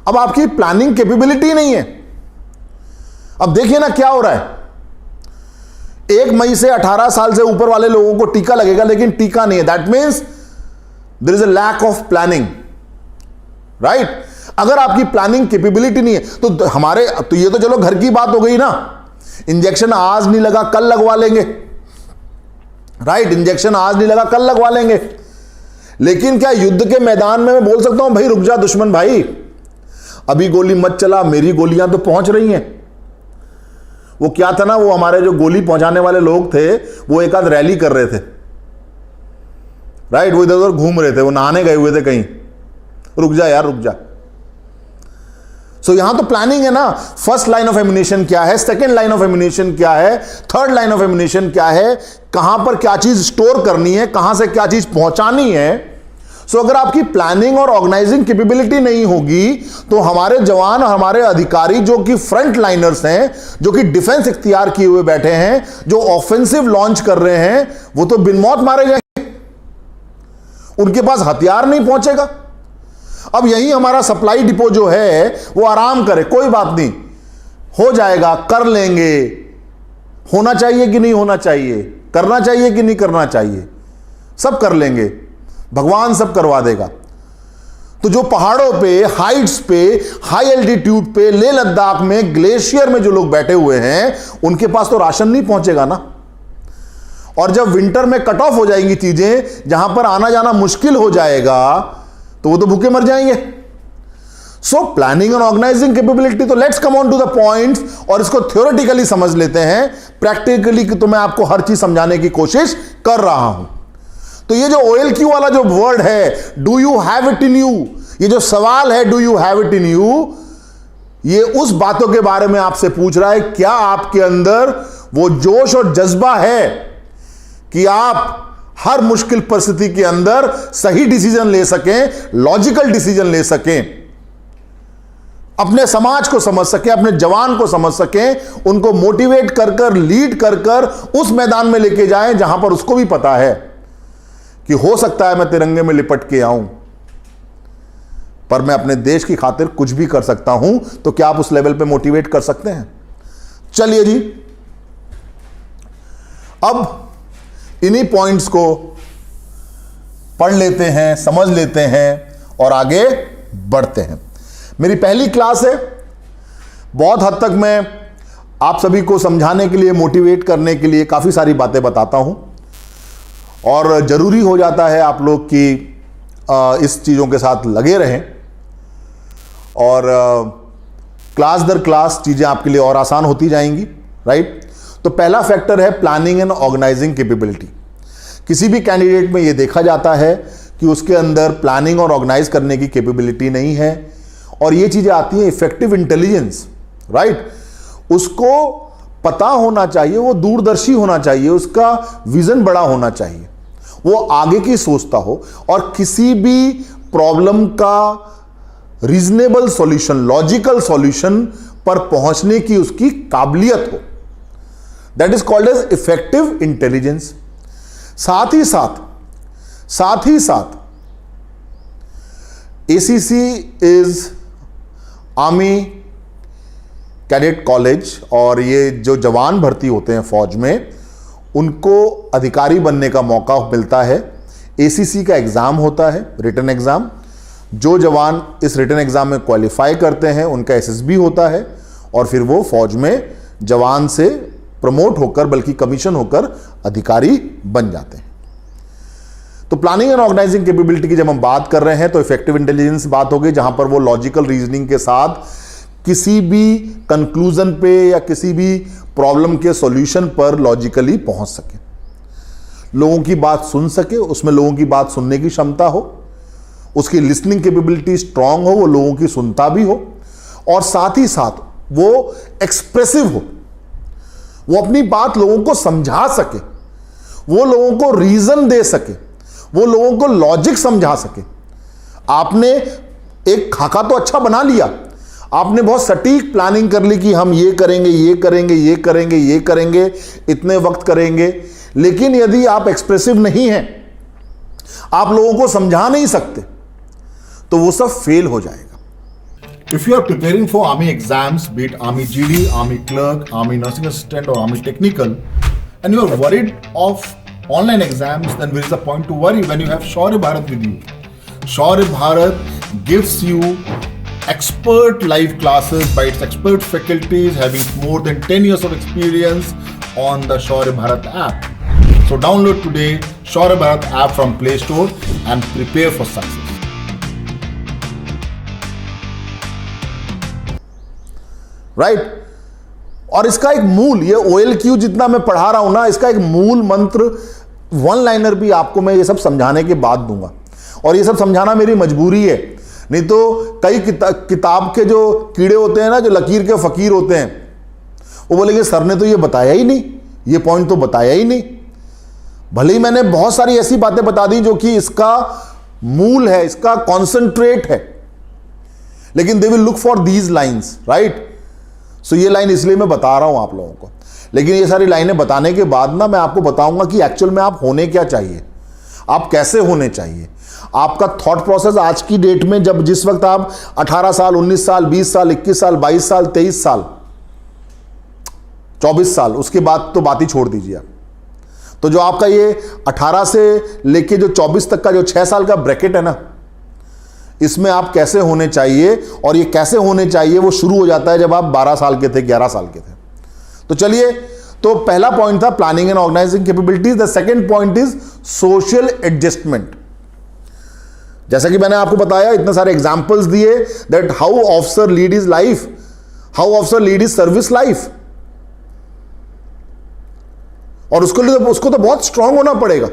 अब आपकी प्लानिंग कैपेबिलिटी नहीं है। अब देखिए ना क्या हो रहा है, 1 मई से 18 साल से ऊपर वाले लोगों को टीका लगेगा, लेकिन टीका नहीं है। That means there is a lack of planning, right. अगर आपकी प्लानिंग कैपेबिलिटी नहीं है तो तो ये तो चलो घर की बात हो गई ना, इंजेक्शन आज नहीं लगा कल लगवा लेंगे, राइट। इंजेक्शन आज नहीं लगा कल लगवा लेंगे। लेकिन क्या युद्ध के मैदान में मैं बोल सकता हूं भाई रुक जा दुश्मन भाई, अभी गोली मत चला, मेरी गोलियां तो पहुंच रही हैं। वो क्या था ना, वो हमारे जो गोली पहुंचाने वाले लोग थे, वो एक आध रैली कर रहे थे, राइट। वो इधर उधर घूम रहे थे, वो नहाने गए हुए थे कहीं, रुक जा यार रुक जा। सो यहां तो प्लानिंग है ना। फर्स्ट लाइन ऑफ एम्युनिशन क्या है, सेकंड लाइन ऑफ एम्युनिशन क्या है, थर्ड लाइन ऑफ एम्युनिशन क्या है, कहां पर क्या चीज स्टोर करनी है, कहां से क्या चीज पहुंचानी है। सो अगर आपकी प्लानिंग और ऑर्गेनाइजिंग कैपेबिलिटी नहीं होगी तो हमारे जवान, हमारे अधिकारी जो कि फ्रंट लाइनर्स हैं, जो कि डिफेंस इख्तियार किए हुए बैठे हैं, जो ऑफेंसिव लॉन्च कर रहे हैं, वो तो बिन मौत मारे जाएंगे, उनके पास हथियार नहीं पहुंचेगा। अब यही हमारा सप्लाई डिपो जो है वो आराम करे, कोई बात नहीं, हो जाएगा, कर लेंगे। होना चाहिए कि नहीं होना चाहिए, करना चाहिए कि नहीं करना चाहिए, सब कर लेंगे, भगवान सब करवा देगा। तो जो पहाड़ों पे, हाइट्स पे, हाई एल्टीट्यूड पे, लेह लद्दाख में, ग्लेशियर में जो लोग बैठे हुए हैं, उनके पास तो राशन नहीं पहुंचेगा ना। और जब विंटर में कट ऑफ हो जाएंगी चीजें, जहां पर आना जाना मुश्किल हो जाएगा, तो वो तो भूखे मर जाएंगे। So planning and organising capability, तो let's come on to the points और इसको थ्योरेटिकली समझ लेते हैं। प्रैक्टिकली तो मैं आपको हर चीज समझाने की कोशिश कर रहा हूं। तो ये जो OLQ वाला जो वर्ड है, do you have it in you, ये जो सवाल है do you have it in you, ये उस बातों के बारे में आपसे पूछ रहा है, क्या आपके अंदर वो जोश और जज्बा है कि आप हर मुश्किल परिस्थिति के अंदर सही डिसीजन ले सकें, लॉजिकल डिसीजन ले सकें, अपने समाज को समझ सकें, अपने जवान को समझ सकें, उनको मोटिवेट कर कर, लीड कर कर उस मैदान में लेके जाएं जहां पर उसको भी पता है कि हो सकता है मैं तिरंगे में लिपट के आऊं, पर मैं अपने देश की खातिर कुछ भी कर सकता हूं। तो क्या आप उस लेवल पे मोटिवेट कर सकते हैं? चलिए जी, अब इन्हीं पॉइंट्स को पढ़ लेते हैं, समझ लेते हैं और आगे बढ़ते हैं। मेरी पहली क्लास है, बहुत हद तक मैं आप सभी को समझाने के लिए, मोटिवेट करने के लिए काफ़ी सारी बातें बताता हूं और ज़रूरी हो जाता है आप लोग कि इस चीज़ों के साथ लगे रहें और क्लास दर क्लास चीज़ें आपके लिए और आसान होती जाएंगी, राइट। तो पहला फैक्टर है प्लानिंग एंड ऑर्गेनाइजिंग कैपेबिलिटी। किसी भी कैंडिडेट में यह देखा जाता है कि उसके अंदर प्लानिंग और ऑर्गेनाइज करने की कैपेबिलिटी नहीं है, और ये चीज़ें आती हैं इफेक्टिव इंटेलिजेंस, राइट। उसको पता होना चाहिए, वो दूरदर्शी होना चाहिए, उसका विजन बड़ा होना चाहिए, वो आगे की सोचता हो और किसी भी प्रॉब्लम का रीजनेबल सॉल्यूशन, लॉजिकल सॉल्यूशन पर पहुंचने की उसकी काबिलियत हो। That is called as effective intelligence. साथ ही साथ ACC is army cadet college, और ये जो जवान भर्ती होते हैं फौज में, उनको अधिकारी बनने का मौका मिलता है। ACC का एग्ज़ाम होता है, रिटन एग्ज़ाम। जो जवान इस रिटन एग्ज़ाम में क्वालिफाई करते हैं उनका SSB होता है, और फिर वो फौज में जवान से प्रमोट होकर बल्कि कमीशन होकर अधिकारी बन जाते हैं। तो प्लानिंग एंड ऑर्गेनाइजिंग कैपेबिलिटी की जब हम बात कर रहे हैं तो इफेक्टिव इंटेलिजेंस बात होगी, जहां पर वो लॉजिकल रीजनिंग के साथ किसी भी कंक्लूजन पे या किसी भी प्रॉब्लम के सॉल्यूशन पर लॉजिकली पहुंच सके, लोगों की बात सुन सके, उसमें लोगों की बात सुनने की क्षमता हो, उसकी लिसनिंग कैपेबिलिटी स्ट्रांग हो, वो लोगों की सुनता भी हो, और साथ ही साथ वो एक्सप्रेसिव हो, वो अपनी बात लोगों को समझा सके, वो लोगों को रीजन दे सके, वो लोगों को लॉजिक समझा सके। आपने एक खाका तो अच्छा बना लिया, आपने बहुत सटीक प्लानिंग कर ली कि हम ये करेंगे, ये करेंगे, ये करेंगे, ये करेंगे, इतने वक्त करेंगे, लेकिन यदि आप एक्सप्रेसिव नहीं हैं, आप लोगों को समझा नहीं सकते, तो वो सब फेल हो जाएगा। If you are preparing for army exams, be it army GD, army clerk, army nursing assistant or army technical, and you are worried of online exams, then there is a point to worry when you have Shaurya Bharat with you. Shaurya Bharat gives you expert live classes by its expert faculties having more than 10 years of experience on the Shaurya Bharat app. So download today Shaurya Bharat app from Play Store and prepare for success. Right और इसका एक मूल, ये OLQ जितना मैं पढ़ा रहा हूं ना, इसका एक मूल मंत्र वन लाइनर भी आपको मैं ये सब समझाने के बाद दूंगा, और ये सब समझाना मेरी मजबूरी है, नहीं तो कई किताब के जो कीड़े होते हैं ना, जो लकीर के फकीर होते हैं, वो बोलेंगे सर ने तो ये बताया ही नहीं, ये पॉइंट तो बताया ही नहीं। भले ही मैंने बहुत सारी ऐसी बातें बता दी जो कि इसका मूल है, इसका कॉन्सेंट्रेट है, लेकिन they will look for these lines, right. So ये लाइन इसलिए मैं बता रहा हूं आप लोगों को, लेकिन ये सारी लाइनें बताने के बाद ना मैं आपको बताऊंगा कि एक्चुअल में आप होने क्या चाहिए, आप कैसे होने चाहिए, आपका थॉट प्रोसेस आज की डेट में, जब जिस वक्त आप 18 साल, 19 साल, 20 साल, 21 साल, 22 साल, 23 साल, 24 साल, उसके बाद तो बात ही छोड़ दीजिए आप। तो जो आपका ये 18 से लेके जो 24 तक का जो 6 साल का ब्रैकेट है ना, इसमें आप कैसे होने चाहिए, और ये कैसे होने चाहिए वो शुरू हो जाता है जब आप 12 साल के थे, 11 साल के थे। तो चलिए, तो पहला पॉइंट था planning and organizing capabilities. The second point is social adjustment. जैसा कि मैंने आपको बताया, इतने सारे एग्जांपल्स दिए that how officer lead his life, how officer lead his service life, और उसको तो बहुत स्ट्रांग होना पड़ेगा।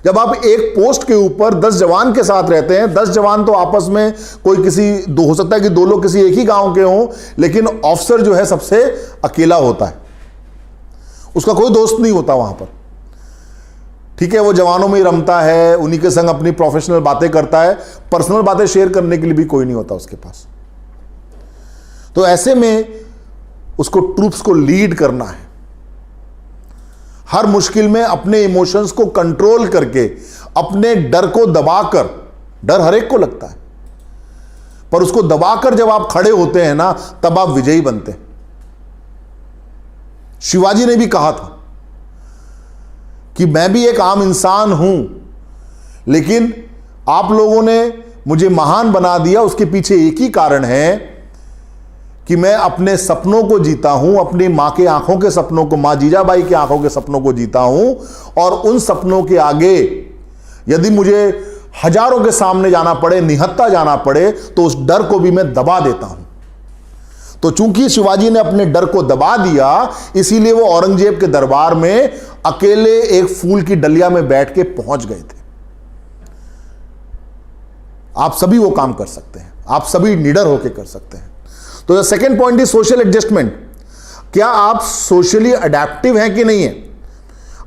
जब आप एक पोस्ट के ऊपर 10 जवान के साथ रहते हैं, 10 जवान तो आपस में कोई किसी दो, हो सकता है कि 2 लोग किसी एक ही गांव के हों, लेकिन ऑफिसर जो है सबसे अकेला होता है, उसका कोई दोस्त नहीं होता वहां पर। ठीक है, वो जवानों में ही रमता है, उन्हीं के संग अपनी प्रोफेशनल बातें करता है, पर्सनल बातें शेयर करने के लिए भी कोई नहीं होता उसके पास। तो ऐसे में उसको ट्रूप्स को लीड करना है, हर मुश्किल में अपने इमोशंस को कंट्रोल करके, अपने डर को दबाकर, डर हर एक को लगता है, पर उसको दबाकर जब आप खड़े होते हैं ना, तब आप विजयी बनते हैं। शिवाजी ने भी कहा था कि मैं भी एक आम इंसान हूं, लेकिन आप लोगों ने मुझे महान बना दिया। उसके पीछे एक ही कारण है कि मैं अपने सपनों को जीता हूं, अपनी मां के आंखों के सपनों को, मां जीजाबाई के आंखों के सपनों को जीता हूं, और उन सपनों के आगे यदि मुझे हजारों के सामने जाना पड़े, निहत्था जाना पड़े, तो उस डर को भी मैं दबा देता हूं। तो चूंकि शिवाजी ने अपने डर को दबा दिया, इसीलिए वो औरंगजेब के दरबार में अकेले एक फूल की डलिया में बैठ के पहुंच गए थे। आप सभी वो काम कर सकते हैं, आप सभी निडर होकर कर सकते हैं। तो second point is social adjustment. क्या आप सोशली अडेप्टिव हैं कि नहीं है?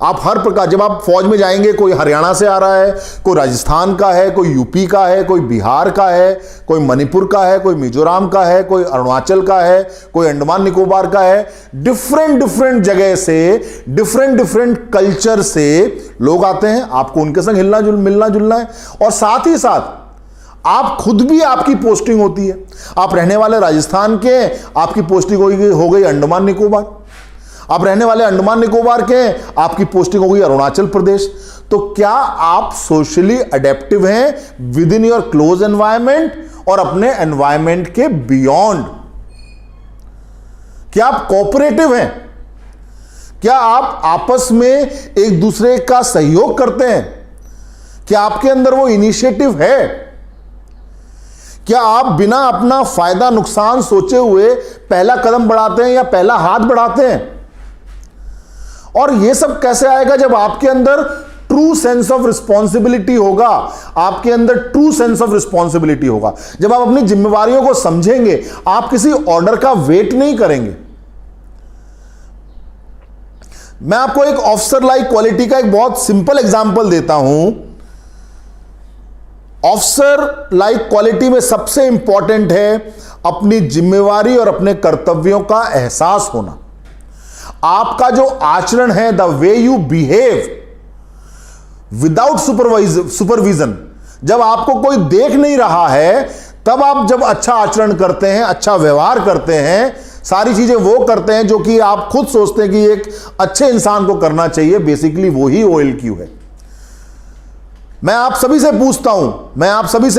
आप हर प्रकार, जब आप फौज में जाएंगे, कोई हरियाणा से आ रहा है, कोई राजस्थान का है, कोई यूपी का है, कोई बिहार का है, कोई मणिपुर का है, कोई मिजोरम का है, कोई अरुणाचल का है, कोई अंडमान निकोबार का है, डिफरेंट जगह से, डिफरेंट कल्चर से लोग आते हैं। आपको उनके संग मिलना जुलना है, और साथ ही साथ आप खुद भी, आपकी पोस्टिंग होती है। आप रहने वाले राजस्थान के, आपकी पोस्टिंग हो गई अंडमान निकोबार। आप रहने वाले अंडमान निकोबार के, आपकी पोस्टिंग हो गई अरुणाचल प्रदेश। तो क्या आप सोशली अडेप्टिव हैं with in your close environment और अपने एनवायरमेंट के बियॉन्ड? क्या आप कोऑपरेटिव हैं? क्या आप आपस में एक दूसरे का सहयोग करते हैं? क्या आपके अंदर वो इनिशिएटिव है? क्या आप बिना अपना फायदा नुकसान सोचे हुए पहला कदम बढ़ाते हैं या पहला हाथ बढ़ाते हैं? और ये सब कैसे आएगा? जब आपके अंदर ट्रू सेंस ऑफ रिस्पॉन्सिबिलिटी होगा, आपके अंदर ट्रू सेंस ऑफ रिस्पॉन्सिबिलिटी होगा, जब आप अपनी जिम्मेवारियों को समझेंगे, आप किसी ऑर्डर का वेट नहीं करेंगे। मैं आपको एक ऑफिसर लाइक क्वालिटी का एक बहुत सिंपल एग्जांपल देता हूं। ऑफिसर लाइक क्वालिटी में सबसे इंपॉर्टेंट है अपनी जिम्मेवारी और अपने कर्तव्यों का एहसास होना। आपका जो आचरण है, the way you behave without supervision, जब आपको कोई देख नहीं रहा है, तब आप जब अच्छा आचरण करते हैं, अच्छा व्यवहार करते हैं, सारी चीजें वो करते हैं जो कि आप खुद सोचते हैं कि एक अच्छे इंसान को करना चाहिए, बेसिकली वो ही OLQ है। मैं आप सभी से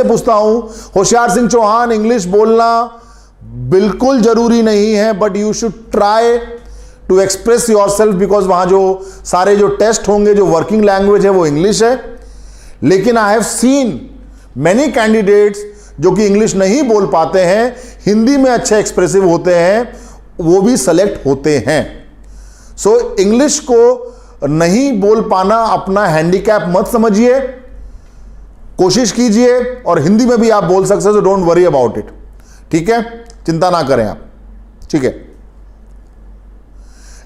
पूछता हूं, होशियार सिंह चौहान, इंग्लिश बोलना बिल्कुल जरूरी नहीं है, but you should try to express yourself, because वहां जो सारे जो टेस्ट होंगे, जो वर्किंग लैंग्वेज है वो इंग्लिश है। लेकिन I have seen many candidates जो कि इंग्लिश नहीं बोल पाते हैं, हिंदी में अच्छे एक्सप्रेसिव होते हैं, वो भी सेलेक्ट होते हैं। सो इंग्लिश को नहीं बोल पाना अपना हैंडीकैप मत समझिए, कोशिश कीजिए, और हिंदी में भी आप बोल सकते हैं, सो डोंट वरी अबाउट इट। ठीक है, चिंता ना करें आप। ठीक है,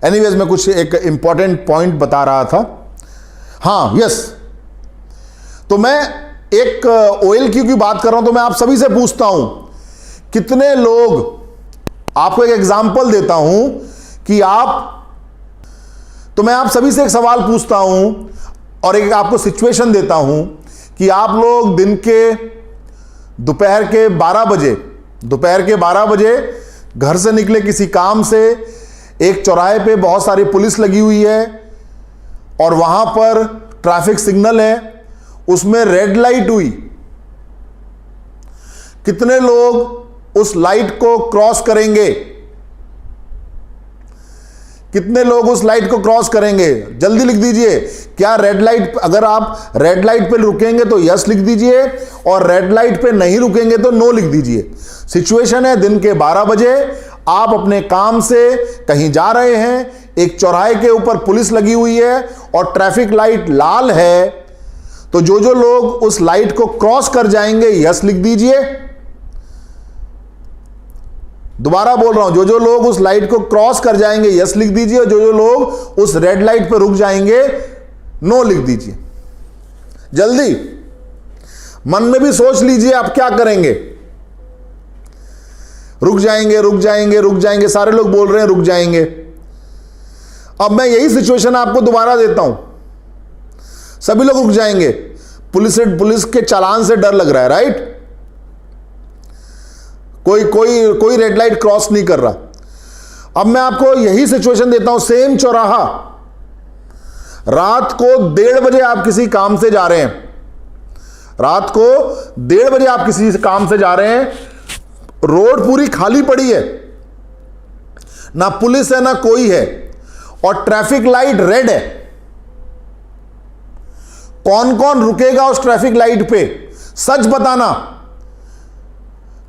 एनीवेज मैं कुछ एक इंपॉर्टेंट पॉइंट बता रहा था। हाँ, यस, तो मैं एक OLQ की बात कर रहा हूं, तो मैं आप सभी से पूछता हूं, कितने लोग, आपको एक एग्जांपल देता हूं कि तो मैं आप सभी से एक सवाल पूछता हूं और एक आपको सिचुएशन देता हूं कि आप लोग दिन के दोपहर के 12 बजे घर से निकले किसी काम से, एक चौराहे पे बहुत सारी पुलिस लगी हुई है और वहां पर ट्रैफिक सिग्नल है, उसमें रेड लाइट हुई। कितने लोग उस लाइट को क्रॉस करेंगे? कितने लोग उस लाइट को क्रॉस करेंगे? जल्दी लिख दीजिए। क्या रेड लाइट, अगर आप रेड लाइट पे रुकेंगे तो यस लिख दीजिए, और रेड लाइट पे नहीं रुकेंगे तो नो लिख दीजिए। सिचुएशन है दिन के 12 बजे, आप अपने काम से कहीं जा रहे हैं, एक चौराहे के ऊपर पुलिस लगी हुई है और ट्रैफिक लाइट लाल है, तो जो लोग उस लाइट को क्रॉस कर जाएंगे यस लिख दीजिए। दोबारा बोल रहा हूं, जो लोग उस लाइट को क्रॉस कर जाएंगे यस लिख दीजिए, और जो लोग उस रेड लाइट पर रुक जाएंगे नो लिख दीजिए। जल्दी मन में भी सोच लीजिए आप क्या करेंगे। रुक जाएंगे, सारे लोग बोल रहे हैं रुक जाएंगे। अब मैं यही सिचुएशन आपको दोबारा देता हूं, सभी लोग रुक जाएंगे। पुलिस के चालान से डर लग रहा है, राइट? कोई रेड लाइट क्रॉस नहीं कर रहा। अब मैं आपको यही सिचुएशन देता हूं, सेम चौराहा, रात को 1:30 बजे आप किसी काम से जा रहे हैं, रात को 1:30 बजे आप किसी काम से जा रहे हैं, रोड पूरी खाली पड़ी है, ना पुलिस है ना कोई है, और ट्रैफिक लाइट रेड है। कौन कौन रुकेगा उस ट्रैफिक लाइट पे? सच बताना।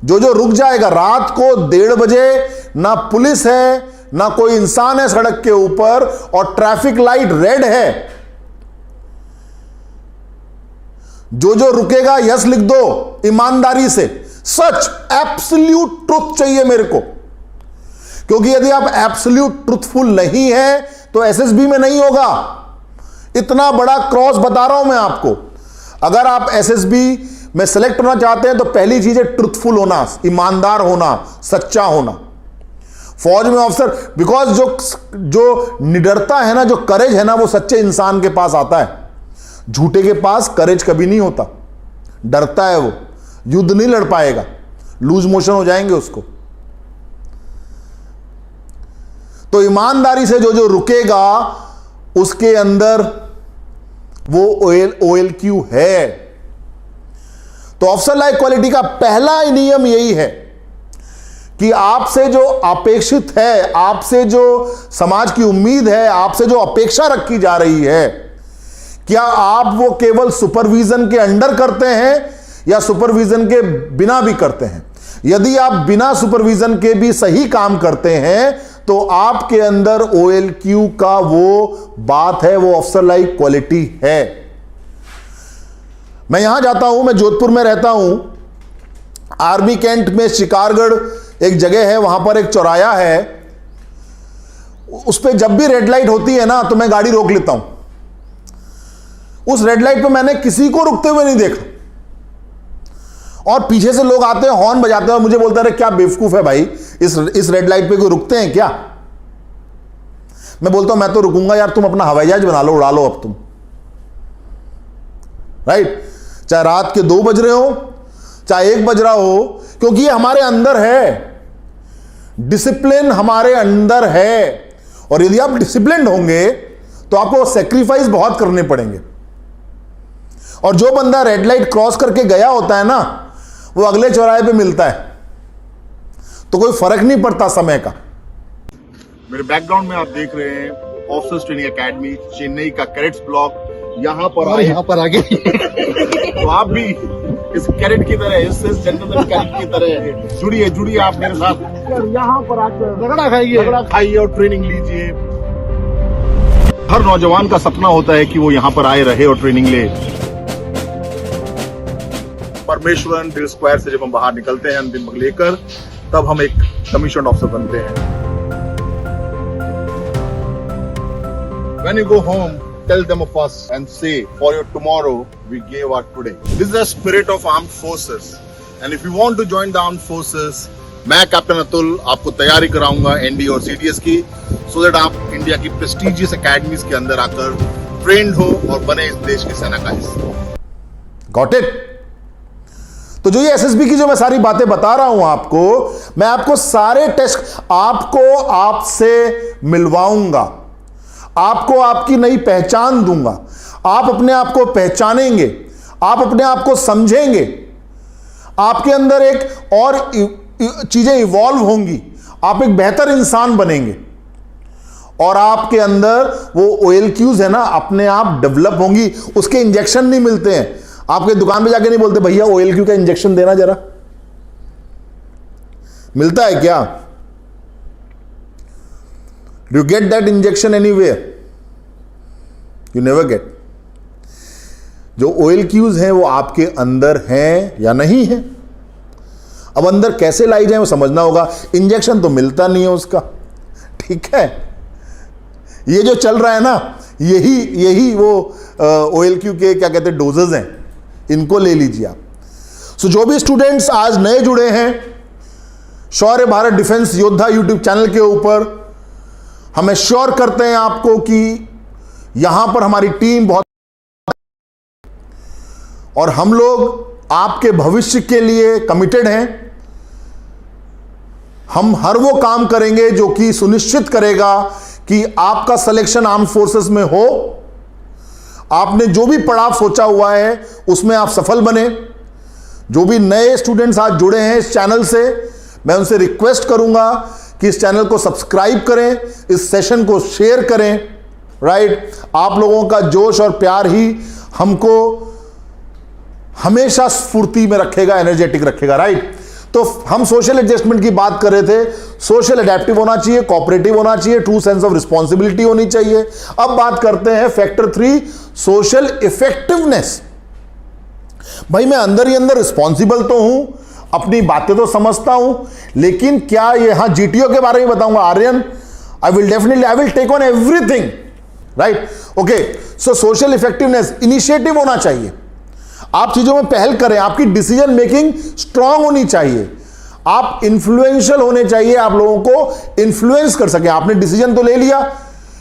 जो रुक जाएगा, रात को 1:30 बजे, ना पुलिस है ना कोई इंसान है सड़क के ऊपर, और ट्रैफिक लाइट रेड है, जो रुकेगा यस लिख दो ईमानदारी से। सच, एब्सोल्यूट ट्रुथ चाहिए मेरे को, क्योंकि यदि आप एब्सोल्यूट ट्रुथफुल नहीं है तो SSB में नहीं होगा। इतना बड़ा क्रॉस बता रहा हूं मैं आपको। अगर आप SSB में सेलेक्ट होना चाहते हैं तो पहली चीज है ट्रुथफुल होना, ईमानदार होना, सच्चा होना। फौज में ऑफिसर, बिकॉज जो निडरता है ना, जो करेज है ना, वो सच्चे इंसान के पास आता है। झूठे के पास करेज कभी नहीं होता, डरता है वो, युद्ध नहीं लड़ पाएगा, लूज मोशन हो जाएंगे उसको। तो ईमानदारी से जो रुकेगा उसके अंदर वो OLQ है। तो ऑफिसर लाइक क्वालिटी का पहला नियम यही है कि आपसे जो अपेक्षित है, आपसे जो समाज की उम्मीद है, आपसे जो अपेक्षा रखी जा रही है, क्या आप वो केवल सुपरविजन के अंडर करते हैं या सुपरविजन के बिना भी करते हैं? यदि आप बिना सुपरविजन के भी सही काम करते हैं तो आपके अंदर OLQ का वो बात है, वो ऑफिसर लाइक क्वालिटी है। मैं यहां जाता हूं, मैं जोधपुर में रहता हूं, आर्मी कैंट में शिकारगढ़ एक जगह है, वहां पर एक चौराया है, उस पर जब भी रेड लाइट होती है ना तो मैं गाड़ी रोक लेता हूं। उस रेड लाइट पे मैंने किसी को रुकते हुए नहीं देखा, और पीछे से लोग आते हैं, हॉर्न बजाते हैं और मुझे बोलते हैं क्या बेवकूफ है भाई, इस रेड लाइट पे कोई रुकते हैं क्या? मैं बोलता हूं मैं तो रुकूंगा यार, तुम अपना हवाई जहाज बना लो, उड़ा लो अब तुम, राइट? चाहे रात के 2 बज रहे हो, चाहे 1 बज रहा हो, क्योंकि ये हमारे अंदर है, डिसिप्लिन हमारे अंदर है। और यदि आप डिसिप्लिन होंगे तो आपको सेक्रीफाइस बहुत करने पड़ेंगे। और जो बंदा रेड लाइट क्रॉस करके गया होता है ना, वो अगले चौराहे पे मिलता है, तो कोई फर्क नहीं पड़ता समय का। मेरे बैकग्राउंड में आप देख रहे हैं ऑफिसर्स ट्रेनिंग एकेडमी, चेन्नई का कैडेट्स ब्लॉक। यहाँ पर आगे तो आप भी इस कैडेट की तरह, इस जनरल कैडेट की तरह जुड़िए आप मेरे साथ। यहाँ पर आकर रगड़ा खाइए और ट्रेनिंग लीजिए। हर नौजवान का सपना होता है कि वो यहाँ पर आए, रहे और ट्रेनिंग ले। परमेश्वरन ड्रिल स्क्वायर से जब हम बाहर निकलते हैं अंतिम लेकर, तब हम एक कमीशन ऑफिसर बनते हैं। When you go home, tell them of us and say, for your tomorrow, we gave our today. This is the spirit of armed forces. And if you want to join the armed forces, मैं कैप्टन अतुल आपको तैयारी कराऊंगा ND और CDS की, so that आप इंडिया की प्रेस्टिजियस एकेडमीज के अंदर आकर ट्रेंड हो और बने इस देश की सेना का हिस्सा। Got it? तो जो ये SSB की जो मैं सारी बातें बता रहा हूं आपको, मैं आपको सारे टेस्ट आपको आपसे मिलवाऊंगा, आपको आपकी नई पहचान दूंगा, आप अपने आप को पहचानेंगे, आप अपने आप को समझेंगे, आपके अंदर एक और चीजें इवॉल्व होंगी, आप एक बेहतर इंसान बनेंगे, और आपके अंदर वो OLQs है ना अपने आप डेवलप होंगी। उसके इंजेक्शन नहीं मिलते हैं, आपके दुकान पे जाके नहीं बोलते भैया OLQ का इंजेक्शन देना जरा, मिलता है क्या? Do you get that injection anywhere? You never get. जो OLQs हैं वो आपके अंदर हैं या नहीं है? अब अंदर कैसे लाई जाए वो समझना होगा। इंजेक्शन तो मिलता नहीं है उसका, ठीक है? ये जो चल रहा है ना, यही वो OLQ के क्या कहते हैं डोजेज हैं, इनको ले लीजिए आप। सो जो भी स्टूडेंट्स आज नए जुड़े हैं शौर्य भारत डिफेंस योद्धा यूट्यूब चैनल के ऊपर, हम एश्योर करते हैं आपको कि यहां पर हमारी टीम बहुत, और हम लोग आपके भविष्य के लिए कमिटेड हैं। हम हर वो काम करेंगे जो कि सुनिश्चित करेगा कि आपका सिलेक्शन आर्म फोर्सेस में हो, आपने जो भी पड़ाव सोचा हुआ है उसमें आप सफल बने। जो भी नए स्टूडेंट्स आज जुड़े हैं इस चैनल से, मैं उनसे रिक्वेस्ट करूंगा कि इस चैनल को सब्सक्राइब करें, इस सेशन को शेयर करें, राइट? आप लोगों का जोश और प्यार ही हमको हमेशा स्फूर्ति में रखेगा, एनर्जेटिक रखेगा, राइट? तो हम सोशल एडजस्टमेंट की बात कर रहे थे। सोशल एडेप्टिव होना चाहिए, कोऑपरेटिव होना चाहिए, ट्रू सेंस ऑफ रिस्पॉन्सिबिलिटी होनी चाहिए। अब बात करते हैं फैक्टर 3, सोशल इफेक्टिवनेस। भाई मैं अंदर ही अंदर रिस्पॉन्सिबल तो हूं, अपनी बातें तो समझता हूं, लेकिन क्या यहां GTO के बारे में बताऊंगा Aryan? I will take on everything, right? Okay, so social effectiveness, initiative होना चाहिए, आप चीजों में पहल करें, आपकी डिसीजन मेकिंग स्ट्रांग होनी चाहिए, आप इन्फ्लुएंशियल होने चाहिए, आप लोगों को इन्फ्लुएंस कर सके। आपने डिसीजन तो ले लिया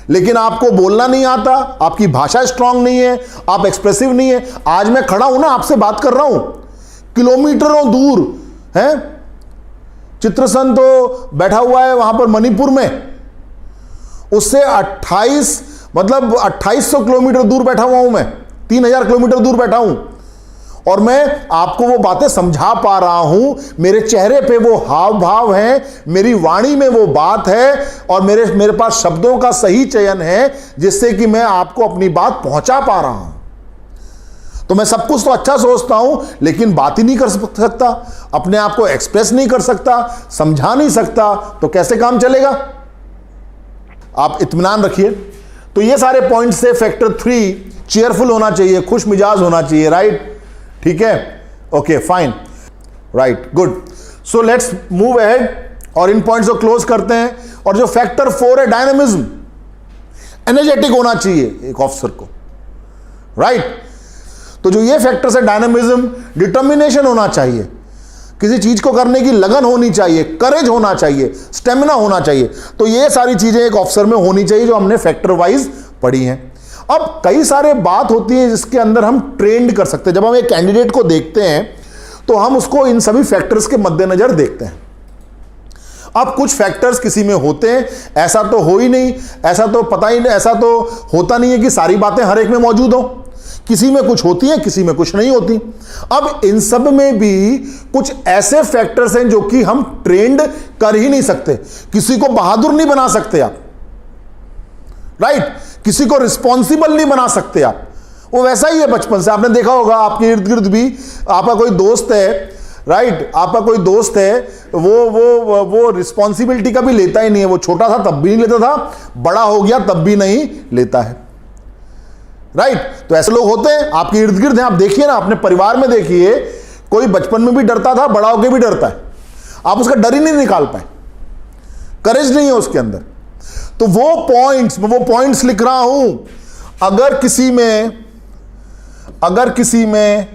लेकिन आपको बोलना नहीं आता, आपकी भाषा स्ट्रांग नहीं है, आप एक्सप्रेसिव नहीं है। आज मैं खड़ा हूं ना, आपसे बात कर रहा हूं, किलोमीटरों दूर है चित्रसन तो बैठा हुआ है वहां पर मणिपुर में, उससे 2800 किलोमीटर दूर बैठा हुआ हूं मैं, 3000 किलोमीटर दूर बैठा हूं, और मैं आपको वो बातें समझा पा रहा हूं, मेरे चेहरे पे वो हाव भाव हैं, मेरी वाणी में वो बात है, और मेरे पास शब्दों का सही चयन है जिससे कि मैं आपको अपनी बात पहुंचा पा रहा हूं। तो मैं सब कुछ तो अच्छा सोचता हूं, लेकिन बात ही नहीं कर सकता, अपने आप को एक्सप्रेस नहीं कर सकता, समझा नहीं सकता, तो कैसे काम चलेगा? आप इत्मीनान रखिए। तो ये सारे पॉइंट्स से फैक्टर 3, चेयरफुल होना चाहिए, खुश मिजाज होना चाहिए, राइट? ठीक है, okay fine, right, good. So let's move ahead और इन पॉइंट्स को क्लोज करते हैं। और जो फैक्टर 4 है, डायनामिज्म, एनर्जेटिक होना चाहिए एक ऑफिसर को, राइट? तो जो ये फैक्टर्स है, डायनामिज्म, डिटर्मिनेशन होना चाहिए, किसी चीज को करने की लगन होनी चाहिए, करेज होना चाहिए, स्टेमिना होना चाहिए। तो ये सारी चीजें एक ऑफिसर में होनी चाहिए जो हमने फैक्टर वाइज पढ़ी हैं। अब कई सारे बात होती है जिसके अंदर हम ट्रेंड कर सकते हैं। जब हम एक कैंडिडेट को देखते हैं तो हम उसको इन सभी फैक्टर्स के मद्देनजर देखते हैं। अब कुछ फैक्टर्स किसी में होते हैं, ऐसा तो हो ही नहीं, ऐसा तो पता ही नहीं, ऐसा तो होता नहीं है कि सारी बातें हर एक में मौजूद हो। किसी में कुछ होती है, किसी में कुछ नहीं होती। अब इन सब में भी कुछ ऐसे फैक्टर्स हैं जो कि हम ट्रेंड कर ही नहीं सकते। किसी को बहादुर नहीं बना सकते आप, राइट? किसी को रिस्पॉन्सिबल नहीं बना सकते आप। वो वैसा ही है बचपन से, आपने देखा होगा आपके इर्द गिर्द भी आपका कोई दोस्त है, राइट? आपका कोई दोस्त है, वो रिस्पॉन्सिबिलिटी का भी लेता ही नहीं है। वो छोटा था तब भी नहीं लेता था, बड़ा हो गया तब भी नहीं लेता है, राइट? तो ऐसे लोग होते हैं, आपके इर्द गिर्द हैं। आप देखिए ना, अपने परिवार में देखिए, कोई बचपन में भी डरता था, बड़ा होकर भी डरता है। आप उसका डर ही नहीं निकाल पाए, करेज नहीं है उसके अंदर। तो वो पॉइंट्स लिख रहा हूं। अगर किसी में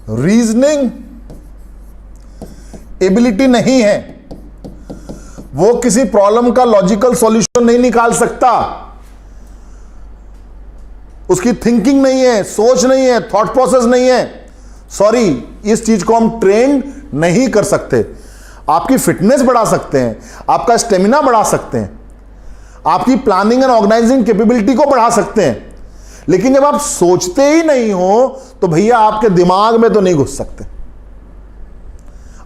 रीजनिंग एबिलिटी नहीं है, वो किसी प्रॉब्लम का लॉजिकल सॉल्यूशन नहीं निकाल सकता, उसकी थिंकिंग नहीं है, सोच नहीं है, थॉट प्रोसेस नहीं है, सॉरी, इस चीज को हम ट्रेन नहीं कर सकते। आपकी फिटनेस बढ़ा सकते हैं, आपका स्टेमिना बढ़ा सकते हैं, आपकी प्लानिंग एंड ऑर्गेनाइजिंग कैपेबिलिटी को बढ़ा सकते हैं, लेकिन जब आप सोचते ही नहीं हो तो भैया आपके दिमाग में तो नहीं घुस सकते।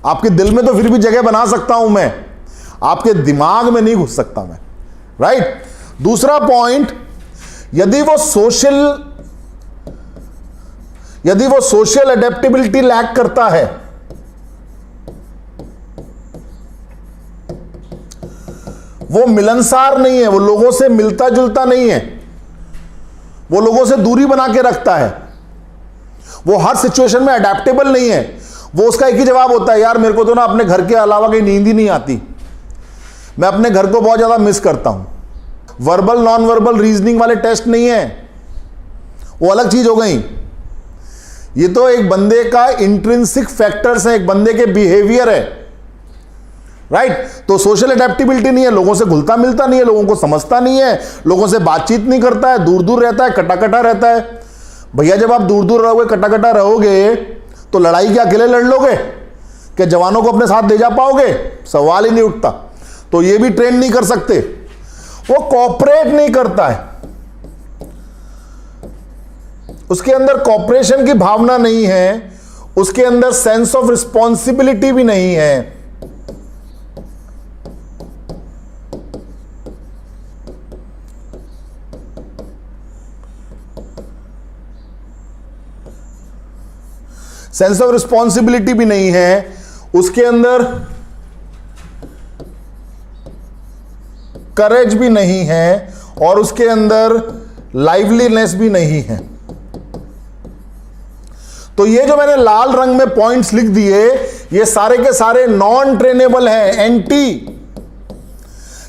आपके दिल में तो फिर भी जगह बना सकता हूं मैं, आपके दिमाग में नहीं घुस सकता मैं, राइट? दूसरा पॉइंट, यदि वो सोशल एडेप्टेबिलिटी लैक करता है, वो मिलनसार नहीं है, वो लोगों से मिलता जुलता नहीं है, वो लोगों से दूरी बना के रखता है, वो हर सिचुएशन में अडेप्टेबल नहीं है। वो उसका एक ही जवाब होता है, यार मेरे को तो ना अपने घर के अलावा कहीं नींद ही नहीं आती, मैं अपने घर को बहुत ज्यादा मिस करता हूं। वर्बल नॉन वर्बल रीजनिंग वाले टेस्ट नहीं है, वो अलग चीज हो गई। ये तो एक बंदे का इंट्रिंसिक फैक्टर्स है, एक बंदे के बिहेवियर है, राइट? तो सोशल एडेप्टेबिलिटी नहीं है, लोगों से घुलता मिलता नहीं है, लोगों को समझता नहीं है, लोगों से बातचीत नहीं करता है, दूर दूर रहता है, कटा कटा रहता है। भैया जब आप दूर दूर रहोगे, कटा कटा रहोगे, तो लड़ाई क्या अकेले लड़ लोगे? क्या जवानों को अपने साथ ले जा पाओगे? सवाल ही नहीं उठता। तो ये भी ट्रेन नहीं कर सकते, वो कोऑपरेट नहीं करता है, उसके अंदर कोऑपरेशन की भावना नहीं है, उसके अंदर सेंस ऑफ रिस्पॉन्सिबिलिटी भी नहीं है। सेंस ऑफ रिस्पॉन्सिबिलिटी भी नहीं है, उसके अंदर करेज भी नहीं है, और उसके अंदर लाइवलीनेस भी नहीं है। तो ये जो मैंने लाल रंग में पॉइंट्स लिख दिए, ये सारे के सारे नॉन ट्रेनेबल हैं, एंटी।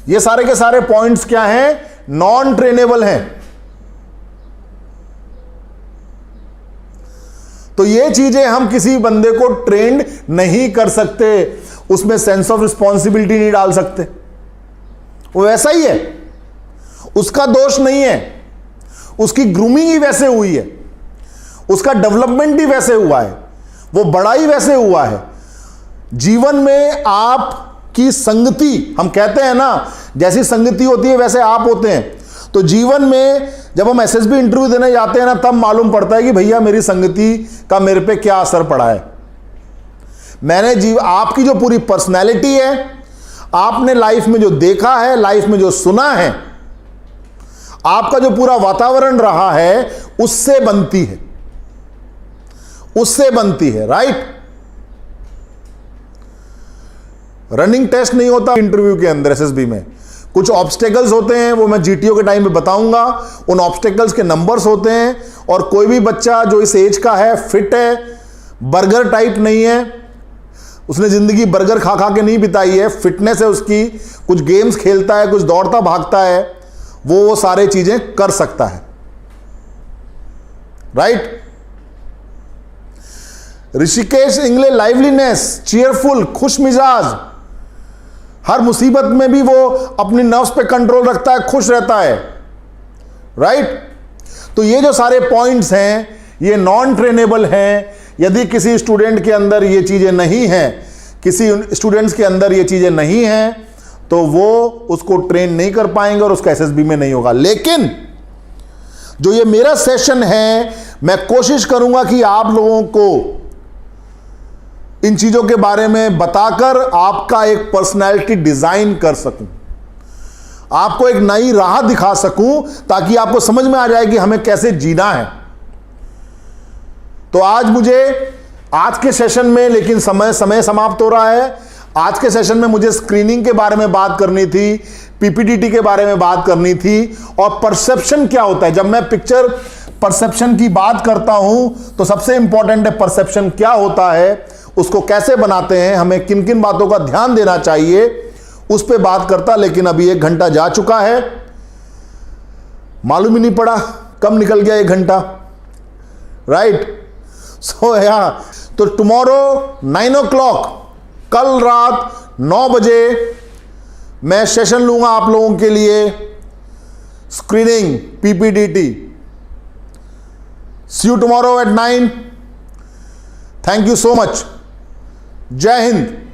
ये सारे के सारे पॉइंट्स क्या हैं? नॉन ट्रेनेबल हैं। तो ये चीजें हम किसी बंदे को ट्रेंड नहीं कर सकते, उसमें सेंस ऑफ रिस्पॉन्सिबिलिटी नहीं डाल सकते। वो वैसा ही है, उसका दोष नहीं है, उसकी ग्रूमिंग ही वैसे हुई है, उसका डेवलपमेंट ही वैसे हुआ है, वो बड़ा ही वैसे हुआ है। जीवन में आपकी संगति, हम कहते हैं ना, जैसी संगति होती है वैसे आप होते हैं। तो जीवन में जब हम एसएसबी इंटरव्यू देने जाते हैं ना, तब मालूम पड़ता है कि भैया मेरी संगति का मेरे पे क्या असर पड़ा है। आपकी जो पूरी पर्सनैलिटी है, आपने लाइफ में जो देखा है, लाइफ में जो सुना है, आपका जो पूरा वातावरण रहा है, उससे बनती है, उससे बनती है। राइट। रनिंग टेस्ट नहीं होता इंटरव्यू के अंदर। एसएसबी में कुछ ऑब्स्टेकल्स होते हैं, वो मैं जीटीओ के टाइम पे बताऊंगा। उन ऑब्स्टेकल्स के नंबर्स होते हैं, और कोई भी बच्चा जो इस एज का है, फिट है, बर्गर टाइप नहीं है, उसने जिंदगी बर्गर खा खा के नहीं बिताई है, फिटनेस है उसकी, कुछ गेम्स खेलता है, कुछ दौड़ता भागता है, वो सारे चीजें कर सकता है। Right. Rishikesh Ingle liveliness, cheerful, खुश मिजाज, हर मुसीबत में भी वो अपनी नर्व्स पे कंट्रोल रखता है, खुश रहता है। राइट। तो ये जो सारे पॉइंट्स हैं, ये नॉन ट्रेनेबल हैं। यदि किसी स्टूडेंट के अंदर ये चीजें नहीं हैं, किसी स्टूडेंट्स के अंदर ये चीजें नहीं हैं, तो वो उसको ट्रेन नहीं कर पाएंगे और उसका एसएसबी में नहीं होगा। लेकिन जो ये मेरा सेशन है, मैं कोशिश करूंगा कि आप लोगों को इन चीजों के बारे में बताकर आपका एक पर्सनैलिटी डिजाइन कर सकूं, आपको एक नई राह दिखा सकूं, ताकि आपको समझ में आ जाए कि हमें कैसे जीना है। तो आज के सेशन में, लेकिन समय समाप्त हो रहा है। आज के सेशन में मुझे स्क्रीनिंग के बारे में बात करनी थी, पीपीडीटी के बारे में बात करनी थी, और परसेप्शन क्या होता है। जब मैं पिक्चर परसेप्शन की बात करता हूं, तो सबसे इंपॉर्टेंट है परसेप्शन क्या होता है, उसको कैसे बनाते हैं, हमें किन किन बातों का ध्यान देना चाहिए, उस पर बात करता। लेकिन अभी 1 घंटा जा चुका है, मालूम ही नहीं पड़ा कब निकल गया 1 घंटा। राइट। सो तो टुमारो 9 o'clock, कल रात 9 बजे मैं सेशन लूंगा आप लोगों के लिए, screening PPDT. See you tomorrow at 9। Thank you so much. Jai Hind.